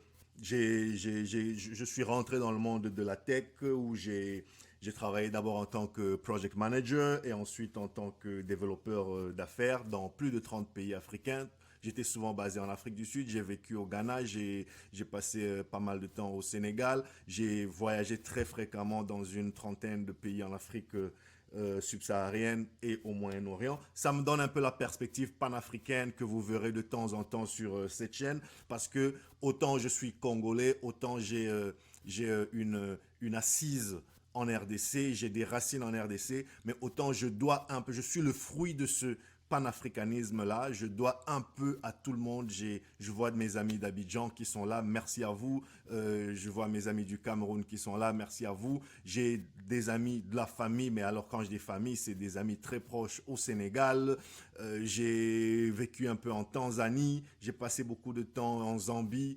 suis rentré dans le monde de la tech, où j'ai travaillé d'abord en tant que project manager et ensuite en tant que développeur d'affaires dans plus de 30 pays africains. J'étais souvent basé en Afrique du Sud, j'ai vécu au Ghana, j'ai passé pas mal de temps au Sénégal, j'ai voyagé très fréquemment dans une trentaine de pays en Afrique subsaharienne et au Moyen-Orient. Ça me donne un peu la perspective panafricaine que vous verrez de temps en temps sur cette chaîne, parce que autant je suis congolais, autant j'ai une assise en RDC, j'ai des racines en RDC, mais autant je suis le fruit de ce panafricanisme-là, je dois un peu à tout le monde. Je vois de mes amis d'Abidjan qui sont là, merci à vous. Je vois mes amis du Cameroun qui sont là, merci à vous. J'ai des amis de la famille, mais alors quand je dis famille, c'est des amis très proches au Sénégal. J'ai vécu un peu en Tanzanie, j'ai passé beaucoup de temps en Zambie,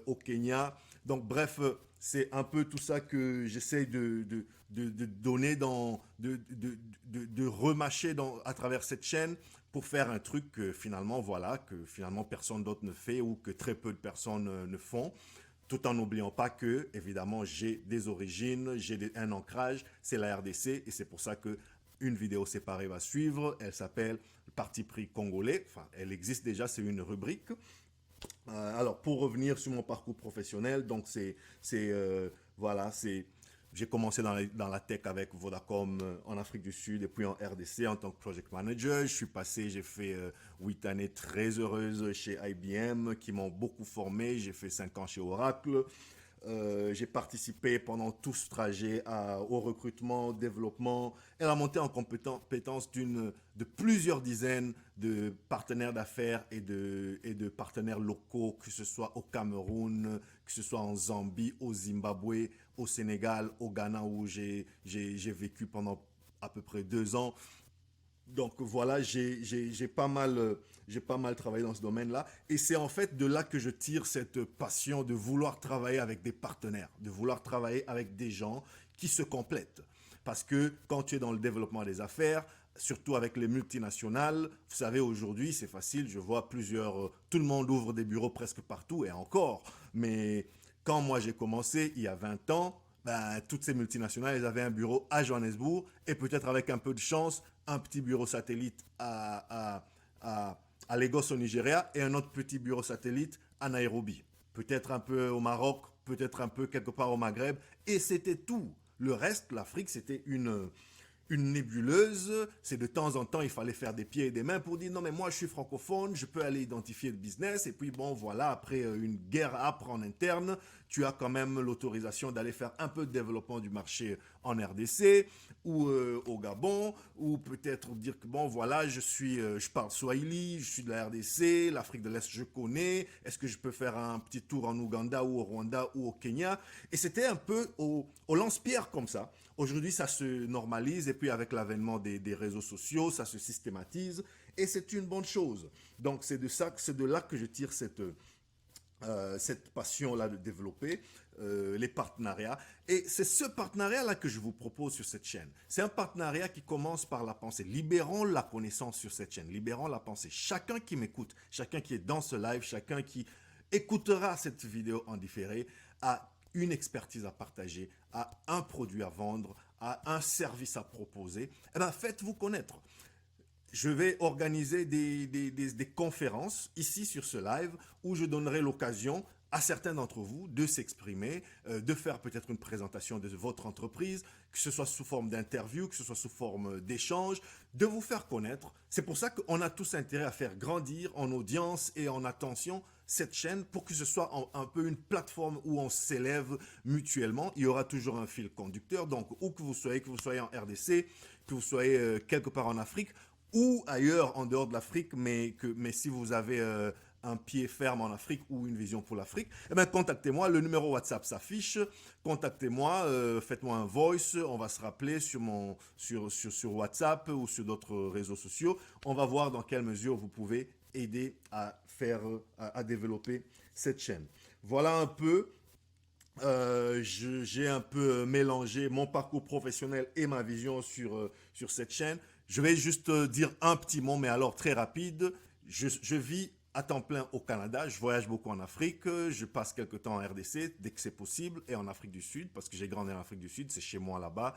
au Kenya. Donc bref, c'est un peu tout ça que j'essaie de donner de remâcher à travers cette chaîne pour faire un truc que finalement, voilà, que finalement personne d'autre ne fait ou que très peu de personnes ne font. Tout en n'oubliant pas que, évidemment, j'ai des origines, un ancrage, c'est la RDC et c'est pour ça que une vidéo séparée va suivre. Elle s'appelle Parti pris congolais. Enfin, elle existe déjà, c'est une rubrique. Alors, pour revenir sur mon parcours professionnel, donc voilà, j'ai commencé dans la tech avec Vodacom en Afrique du Sud et puis en RDC en tant que project manager. J'ai fait 8 années très heureuses chez IBM qui m'ont beaucoup formé. J'ai fait 5 ans chez Oracle. J'ai participé pendant tout ce trajet au recrutement, au développement et à la montée en compétence de plusieurs dizaines de partenaires d'affaires et de partenaires locaux, que ce soit au Cameroun, que ce soit en Zambie, au Zimbabwe, au Sénégal, au Ghana où j'ai vécu pendant à peu près 2 ans. Donc voilà, j'ai pas mal travaillé dans ce domaine-là. Et c'est en fait de là que je tire cette passion de vouloir travailler avec des partenaires, de vouloir travailler avec des gens qui se complètent. Parce que quand tu es dans le développement des affaires, surtout avec les multinationales, vous savez, aujourd'hui, c'est facile, je vois tout le monde ouvre des bureaux presque partout et encore. Mais quand moi j'ai commencé, il y a 20 ans, ben, toutes ces multinationales, elles avaient un bureau à Johannesburg et peut-être avec un peu de chance, un petit bureau satellite à Lagos au Nigeria et un autre petit bureau satellite à Nairobi. Peut-être un peu au Maroc, peut-être un peu quelque part au Maghreb. Et c'était tout. Le reste, l'Afrique, c'était une nébuleuse. C'est de temps en temps, il fallait faire des pieds et des mains pour dire non, mais moi, je suis francophone, je peux aller identifier le business. Et puis, bon, voilà, après une guerre âpre en interne, tu as quand même l'autorisation d'aller faire un peu de développement du marché en RDC ou au Gabon, ou peut-être dire que bon, voilà, je parle Swahili, je suis de la RDC, l'Afrique de l'Est, je connais. Est-ce que je peux faire un petit tour en Ouganda ou au Rwanda ou au Kenya? Et c'était un peu au lance-pierre comme ça. Aujourd'hui, ça se normalise et puis avec l'avènement des réseaux sociaux, ça se systématise et c'est une bonne chose. Donc, c'est de là que je tire cette passion-là de développer les partenariats. Et c'est ce partenariat-là que je vous propose sur cette chaîne. C'est un partenariat qui commence par la pensée. Libérons la connaissance sur cette chaîne. Libérons la pensée. Chacun qui m'écoute, chacun qui est dans ce live, chacun qui écoutera cette vidéo en différé a une expertise à partager, a un produit à vendre, a un service à proposer. Eh bien, faites-vous connaître. Je vais organiser des conférences ici sur ce live où je donnerai l'occasion à certains d'entre vous de s'exprimer, de faire peut-être une présentation de votre entreprise, que ce soit sous forme d'interview, que ce soit sous forme d'échange, de vous faire connaître. C'est pour ça qu'on a tous intérêt à faire grandir en audience et en attention cette chaîne pour que ce soit un peu une plateforme où on s'élève mutuellement. Il y aura toujours un fil conducteur, donc où que vous soyez en RDC, que vous soyez quelque part en Afrique, ou ailleurs en dehors de l'Afrique, mais si vous avez un pied ferme en Afrique ou une vision pour l'Afrique, eh bien, contactez-moi, le numéro WhatsApp s'affiche, contactez-moi, faites-moi un voice, on va se rappeler sur WhatsApp ou sur d'autres réseaux sociaux, on va voir dans quelle mesure vous pouvez aider à développer cette chaîne. Voilà un peu. J'ai un peu mélangé mon parcours professionnel et ma vision sur cette chaîne. Je vais juste dire un petit mot, mais alors très rapide. Je vis à temps plein au Canada. Je voyage beaucoup en Afrique. Je passe quelques temps en RDC dès que c'est possible et en Afrique du Sud parce que j'ai grandi en Afrique du Sud. C'est chez moi là-bas.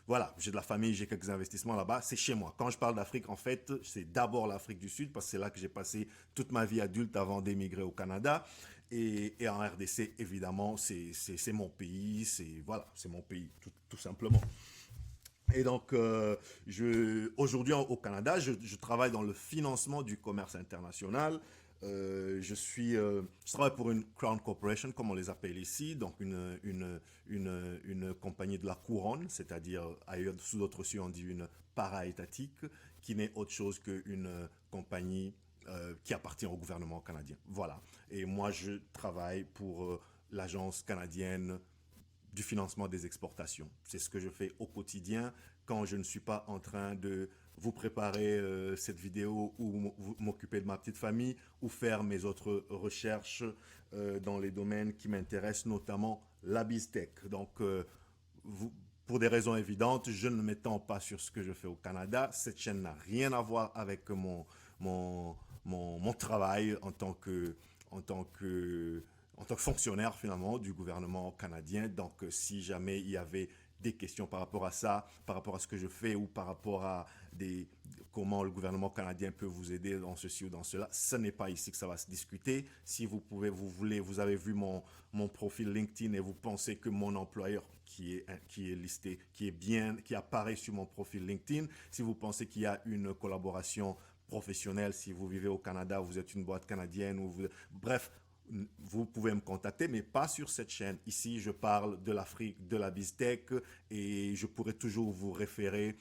Voilà, j'ai de la famille, j'ai quelques investissements là-bas. C'est chez moi. Quand je parle d'Afrique, en fait, c'est d'abord l'Afrique du Sud parce que c'est là que j'ai passé toute ma vie adulte avant d'émigrer au Canada. Et en RDC, évidemment, c'est mon pays, c'est mon pays, tout simplement. Et donc, aujourd'hui au Canada, je travaille dans le financement du commerce international. Je travaille pour une Crown Corporation, comme on les appelle ici, donc une compagnie de la couronne, c'est-à-dire sous d'autres cieux on dit une para-étatique, qui n'est autre chose qu'une compagnie qui appartient au gouvernement canadien. Voilà. Et moi, je travaille pour l'agence canadienne du financement des exportations. C'est ce que je fais au quotidien quand je ne suis pas en train de vous préparer cette vidéo ou m'occuper de ma petite famille ou faire mes autres recherches dans les domaines qui m'intéressent, notamment la BizTech. Donc, pour des raisons évidentes, je ne m'étends pas sur ce que je fais au Canada. Cette chaîne n'a rien à voir avec mon travail en tant que fonctionnaire finalement du gouvernement canadien. Donc si jamais il y avait des questions par rapport à ça, par rapport à ce que je fais ou par rapport à comment le gouvernement canadien peut vous aider dans ceci ou dans cela, ce n'est pas ici que ça va se discuter. Si vous avez vu mon profil LinkedIn et vous pensez que mon employeur qui est listé, qui apparaît sur mon profil LinkedIn, si vous pensez qu'il y a une collaboration professionnelle, si vous vivez au Canada, vous êtes une boîte canadienne, bref, vous pouvez me contacter, mais pas sur cette chaîne. Ici, je parle de l'Afrique, de la BizTech, et je pourrais toujours vous référer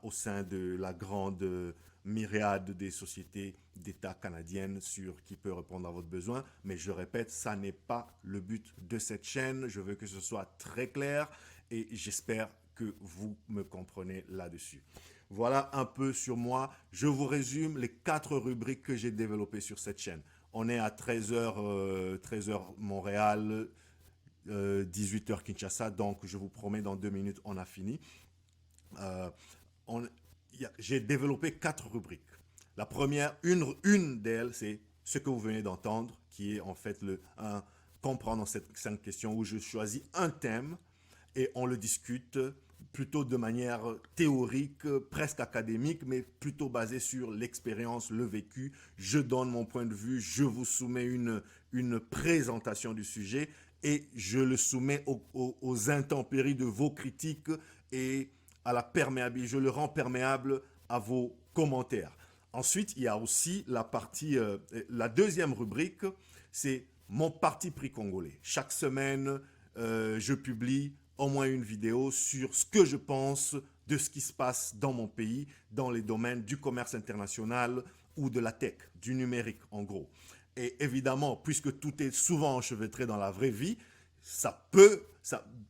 au sein de la grande myriade des sociétés d'État canadiennes qui peut répondre à votre besoin. Mais je répète, ça n'est pas le but de cette chaîne. Je veux que ce soit très clair et j'espère que vous me comprenez là-dessus. Voilà un peu sur moi. Je vous résume les 4 rubriques que j'ai développées sur cette chaîne. On est à 13h Montréal, 18h Kinshasa, donc je vous promets dans 2 minutes on a fini. J'ai développé 4 rubriques. La première, une d'elles, c'est ce que vous venez d'entendre, qui est en fait comprendre cette 5 questions où je choisis un thème et on le discute plutôt de manière théorique, presque académique, mais plutôt basée sur l'expérience, le vécu. Je donne mon point de vue, je vous soumets une présentation du sujet et je le soumets aux intempéries de vos critiques et à la perméabilité. Je le rends perméable à vos commentaires. Ensuite, il y a aussi la deuxième rubrique, c'est mon parti pris congolais. Chaque semaine, je publie au moins une vidéo sur ce que je pense de ce qui se passe dans mon pays, dans les domaines du commerce international ou de la tech, du numérique en gros. Et évidemment, puisque tout est souvent enchevêtré dans la vraie vie,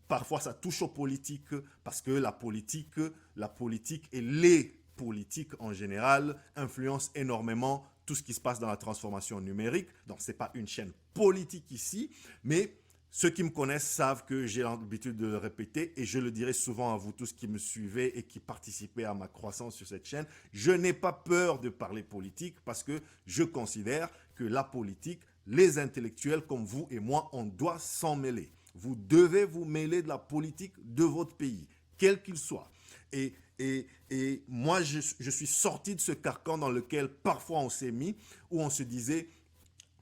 parfois ça touche aux politiques parce que la politique et les politiques en général influencent énormément tout ce qui se passe dans la transformation numérique. Donc, ce n'est pas une chaîne politique ici, mais ceux qui me connaissent savent que j'ai l'habitude de le répéter et je le dirai souvent à vous tous qui me suivez et qui participez à ma croissance sur cette chaîne. Je n'ai pas peur de parler politique parce que je considère que la politique, les intellectuels comme vous et moi, on doit s'en mêler. Vous devez vous mêler de la politique de votre pays, quel qu'il soit. Et moi, je suis sorti de ce carcan dans lequel parfois on s'est mis, où on se disait,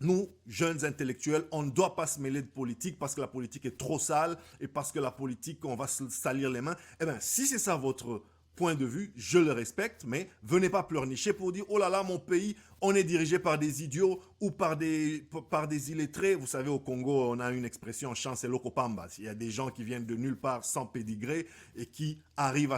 nous, jeunes intellectuels, on ne doit pas se mêler de politique parce que la politique est trop sale et parce que la politique, on va se salir les mains. Eh bien, si c'est ça votre point de vue, je le respecte, mais venez pas pleurnicher pour dire « Oh là là, mon pays, on est dirigé par des idiots ou par des illettrés. » Vous savez, au Congo, on a une expression en chant, c'est l'okopamba. Il y a des gens qui viennent de nulle part sans pédigré et qui arrivent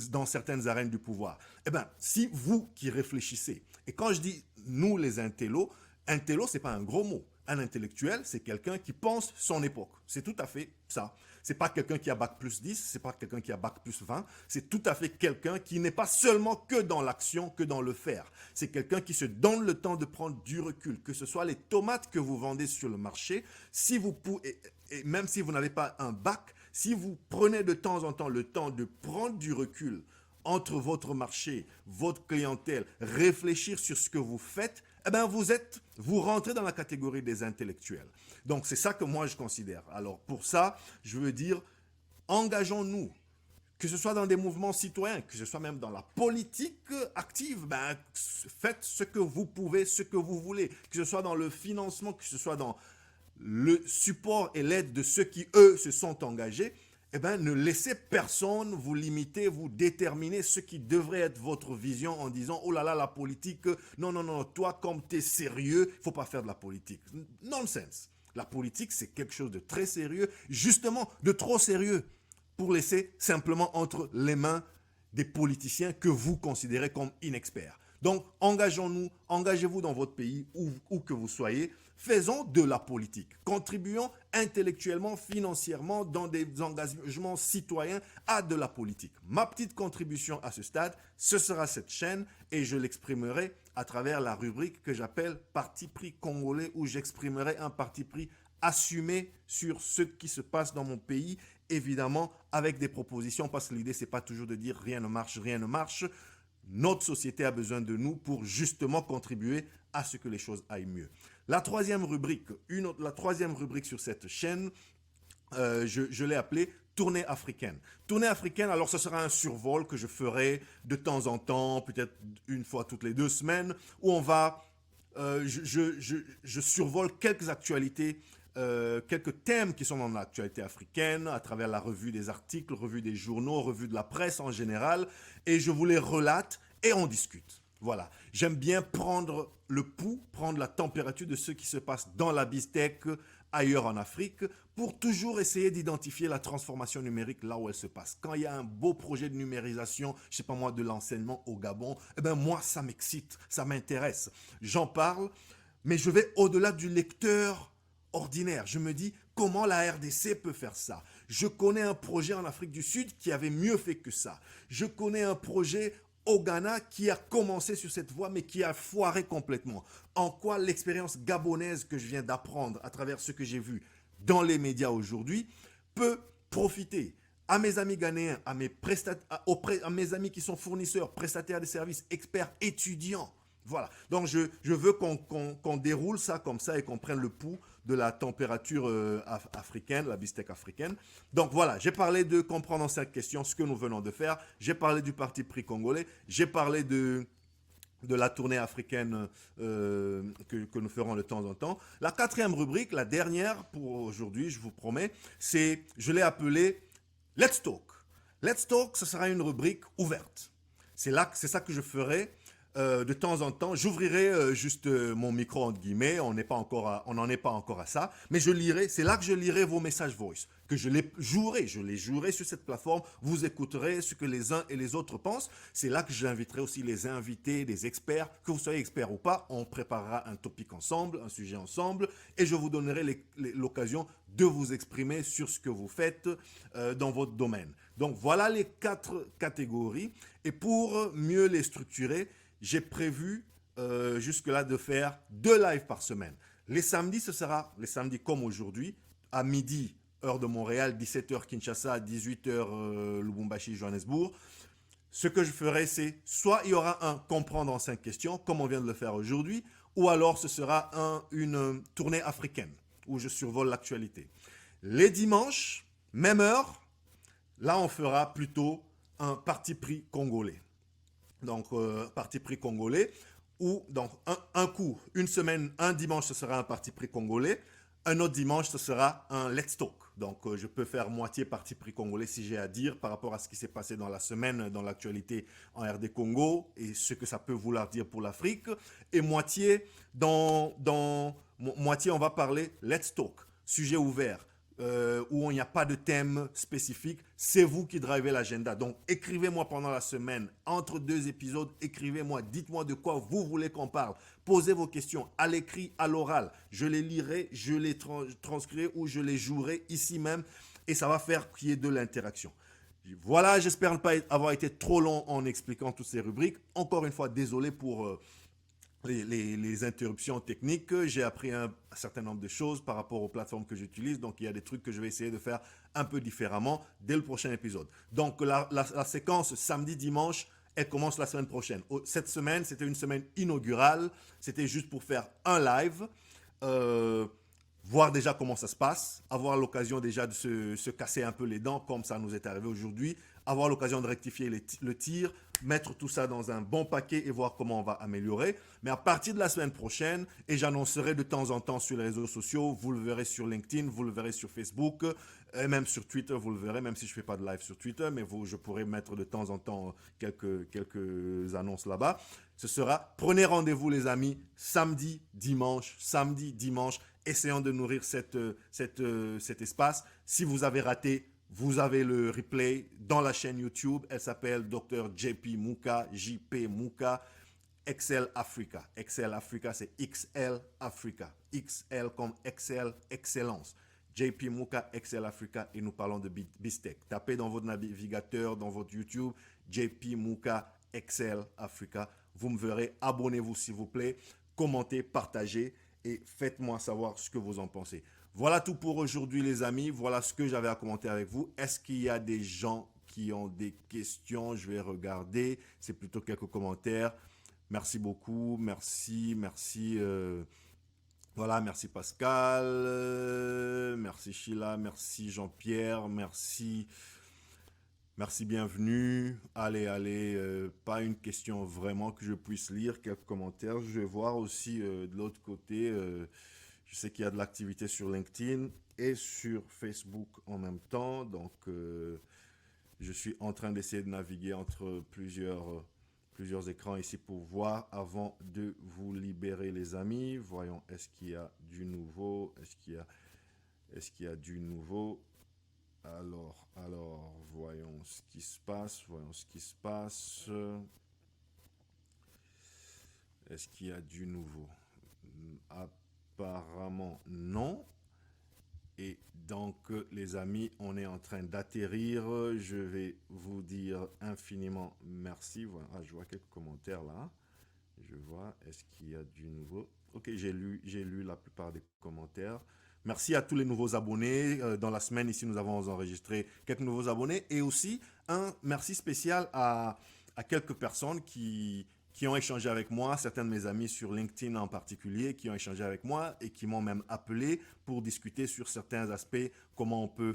dans certaines arènes du pouvoir. Eh bien, si vous qui réfléchissez, et quand je dis « nous les intellos », intello, ce n'est pas un gros mot. Un intellectuel, c'est quelqu'un qui pense son époque. C'est tout à fait ça. Ce n'est pas quelqu'un qui a bac plus 10, ce n'est pas quelqu'un qui a bac plus 20. C'est tout à fait quelqu'un qui n'est pas seulement que dans l'action, que dans le faire. C'est quelqu'un qui se donne le temps de prendre du recul. Que ce soit les tomates que vous vendez sur le marché, si vous pouvez, et même si vous n'avez pas un bac, si vous prenez de temps en temps le temps de prendre du recul entre votre marché, votre clientèle, réfléchir sur ce que vous faites, eh bien vous rentrez dans la catégorie des intellectuels. Donc c'est ça que moi je considère. Alors pour ça, je veux dire, engageons-nous, que ce soit dans des mouvements citoyens, que ce soit même dans la politique active, ben, faites ce que vous pouvez, ce que vous voulez, que ce soit dans le financement, que ce soit dans le support et l'aide de ceux qui, eux, se sont engagés. Eh bien, ne laissez personne vous limiter, vous déterminer ce qui devrait être votre vision en disant « Oh là là, la politique, non, non, non, toi, comme tu es sérieux, il ne faut pas faire de la politique. » Nonsense. La politique, c'est quelque chose de très sérieux, justement de trop sérieux pour laisser simplement entre les mains des politiciens que vous considérez comme inexperts. Donc, engageons-nous, engagez-vous dans votre pays, où que vous soyez. Faisons de la politique. Contribuons intellectuellement, financièrement, dans des engagements citoyens à de la politique. Ma petite contribution à ce stade, ce sera cette chaîne et je l'exprimerai à travers la rubrique que j'appelle Parti pris congolais, où j'exprimerai un parti pris assumé sur ce qui se passe dans mon pays, évidemment avec des propositions, parce que l'idée, ce n'est pas toujours de dire rien ne marche, rien ne marche. Notre société a besoin de nous pour justement contribuer à ce que les choses aillent mieux. La troisième rubrique sur cette chaîne, je l'ai appelée Tournée africaine. Tournée africaine, alors ce sera un survol que je ferai de temps en temps, peut-être une fois toutes les 2 semaines, où on va, je survole quelques actualités, quelques thèmes qui sont dans l'actualité africaine, à travers la revue des articles, revue des journaux, revue de la presse en général, et je vous les relate et on discute. Voilà, j'aime bien prendre le pouls, prendre la température de ce qui se passe dans la BizTech, ailleurs en Afrique, pour toujours essayer d'identifier la transformation numérique là où elle se passe. Quand il y a un beau projet de numérisation, je ne sais pas moi, de l'enseignement au Gabon, eh bien moi, ça m'excite, ça m'intéresse. J'en parle, mais je vais au-delà du lecteur ordinaire. Je me dis, comment la RDC peut faire ça? Je connais un projet en Afrique du Sud qui avait mieux fait que ça. Je connais un projet au Ghana qui a commencé sur cette voie mais qui a foiré complètement. En quoi l'expérience gabonaise que je viens d'apprendre à travers ce que j'ai vu dans les médias aujourd'hui peut profiter à mes amis ghanéens, à mes amis qui sont fournisseurs, prestataires de services, experts, étudiants. Voilà. Donc je veux qu'on déroule ça comme ça et qu'on prenne le pouls de la température africaine, la BizTech africaine. Donc voilà, j'ai parlé de comprendre en 5 questions ce que nous venons de faire. J'ai parlé du parti pris congolais. J'ai parlé de la tournée africaine que nous ferons de temps en temps. La 4e rubrique, la dernière pour aujourd'hui, je vous promets, je l'ai appelée Let's Talk. Let's Talk, ce sera une rubrique ouverte. C'est ça que je ferai. De temps en temps, j'ouvrirai juste mon micro entre guillemets, on n'en est pas encore à ça, mais c'est là que je lirai vos messages voice, que je les jouerai sur cette plateforme, vous écouterez ce que les uns et les autres pensent, c'est là que j'inviterai aussi les invités, des experts, que vous soyez experts ou pas, on préparera un topic ensemble, un sujet ensemble, et je vous donnerai l'occasion de vous exprimer sur ce que vous faites dans votre domaine. Donc voilà les 4 catégories, et pour mieux les structurer, j'ai prévu jusque-là de faire 2 lives par semaine. Les samedis, ce sera, les samedis comme aujourd'hui, à midi, heure de Montréal, 17h Kinshasa, 18h Lubumbashi, Johannesburg. Ce que je ferai, c'est soit il y aura un comprendre en 5 questions, comme on vient de le faire aujourd'hui, ou alors ce sera une tournée africaine, où je survole l'actualité. Les dimanches, même heure, là on fera plutôt un parti pris congolais. Donc, parti pris congolais, ou donc un coup, une semaine, un dimanche, ce sera un parti pris congolais, un autre dimanche, ce sera un let's talk. Donc, je peux faire moitié parti pris congolais si j'ai à dire par rapport à ce qui s'est passé dans la semaine, dans l'actualité en RD Congo et ce que ça peut vouloir dire pour l'Afrique. Et moitié, moitié, on va parler let's talk, sujet ouvert. Où il n'y a pas de thème spécifique, c'est vous qui drivez l'agenda. Donc, écrivez-moi pendant la semaine, entre 2 épisodes, écrivez-moi, dites-moi de quoi vous voulez qu'on parle. Posez vos questions à l'écrit, à l'oral. Je les lirai, je les transcrirai ou je les jouerai ici même et ça va faire qu'il y ait de l'interaction. Voilà, j'espère ne pas avoir été trop long en expliquant toutes ces rubriques. Encore une fois, désolé pour les interruptions techniques. J'ai appris un certain nombre de choses par rapport aux plateformes que j'utilise. Donc, il y a des trucs que je vais essayer de faire un peu différemment dès le prochain épisode. Donc, la séquence samedi-dimanche, elle commence la semaine prochaine. Cette semaine, c'était une semaine inaugurale. C'était juste pour faire un live. Voir déjà comment ça se passe, avoir l'occasion déjà de se casser un peu les dents comme ça nous est arrivé aujourd'hui, avoir l'occasion de rectifier le tir, mettre tout ça dans un bon paquet et voir comment on va améliorer. Mais à partir de la semaine prochaine, et j'annoncerai de temps en temps sur les réseaux sociaux, vous le verrez sur LinkedIn, vous le verrez sur Facebook, et même sur Twitter, vous le verrez, même si je ne fais pas de live sur Twitter, mais je pourrai mettre de temps en temps quelques annonces là-bas. Ce sera, prenez rendez-vous les amis, samedi, dimanche, essayons de nourrir cet espace. Si vous avez raté, vous avez le replay dans la chaîne YouTube. Elle s'appelle Dr. JP Muka, JP Muka, Excel Africa. Excel Africa, c'est XL Africa. XL comme Excel, excellence. JP Muka, Excel Africa, et nous parlons de Bistec. Tapez dans votre navigateur, dans votre YouTube, JP Muka, Excel Africa. Vous me verrez, abonnez-vous s'il vous plaît, commentez, partagez et faites-moi savoir ce que vous en pensez. Voilà tout pour aujourd'hui les amis, voilà ce que j'avais à commenter avec vous. Est-ce qu'il y a des gens qui ont des questions? Je vais regarder, c'est plutôt quelques commentaires. Merci beaucoup, merci. Voilà, merci Pascal, merci Sheila, merci Jean-Pierre, merci bienvenue. Allez, pas une question vraiment que je puisse lire, quelques commentaires. Je vais voir aussi de l'autre côté, je sais qu'il y a de l'activité sur LinkedIn et sur Facebook en même temps. Donc, je suis en train d'essayer de naviguer entre plusieurs écrans ici pour voir avant de vous libérer les amis. Voyons, est-ce qu'il y a du nouveau? Est-ce qu'il y a du nouveau? Alors, voyons ce qui se passe. Est-ce qu'il y a du nouveau? Apparemment, non. Et donc, les amis, on est en train d'atterrir. Je vais vous dire infiniment merci. Voilà, je vois quelques commentaires là. Je vois, est-ce qu'il y a du nouveau? Ok, j'ai lu la plupart des commentaires. Merci à tous les nouveaux abonnés. Dans la semaine, ici, nous avons enregistré quelques nouveaux abonnés. Et aussi, un merci spécial à quelques personnes qui ont échangé avec moi, certains de mes amis sur LinkedIn en particulier, qui ont échangé avec moi et qui m'ont même appelé pour discuter sur certains aspects, comment on peut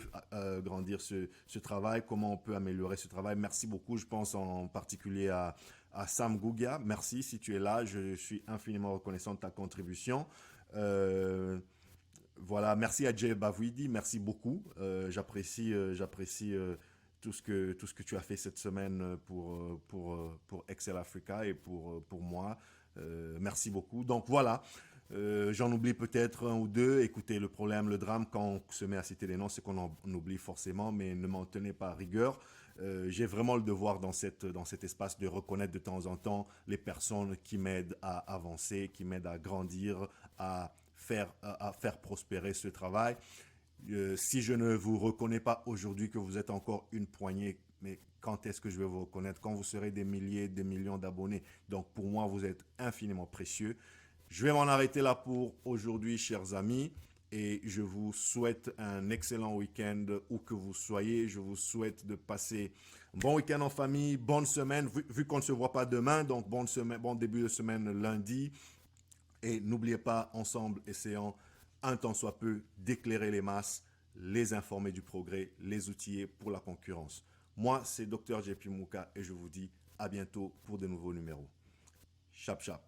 grandir ce travail, comment on peut améliorer ce travail. Merci beaucoup, je pense en particulier à Sam Gougia. Merci si tu es là, je suis infiniment reconnaissant de ta contribution. Voilà, merci à Jay Bavouidi, merci beaucoup. J'apprécie tout ce que tu as fait cette semaine pour Excel Africa et pour moi. Merci beaucoup. Donc voilà, j'en oublie peut-être un ou deux. Écoutez, le problème, le drame, quand on se met à citer les noms, c'est qu'on en oublie forcément, mais ne m'en tenez pas à rigueur. J'ai vraiment le devoir dans cet espace de reconnaître de temps en temps les personnes qui m'aident à avancer, qui m'aident à grandir, à faire prospérer ce travail. Si je ne vous reconnais pas aujourd'hui que vous êtes encore une poignée mais quand est-ce que je vais vous reconnaître? Quand vous serez des milliers, des millions d'abonnés. Donc pour moi, vous êtes infiniment précieux. Je vais m'en arrêter là pour aujourd'hui, chers amis. Et je vous souhaite un excellent week-end où que vous soyez. Je vous souhaite de passer un bon week-end en famille, bonne semaine, vu qu'on ne se voit pas demain, donc bonne semaine, bon début de semaine lundi. Et n'oubliez pas, ensemble, essayons un temps soit peu d'éclairer les masses, les informer du progrès, les outiller pour la concurrence. Moi, c'est Dr JP Mouka et je vous dis à bientôt pour de nouveaux numéros. Chap chap.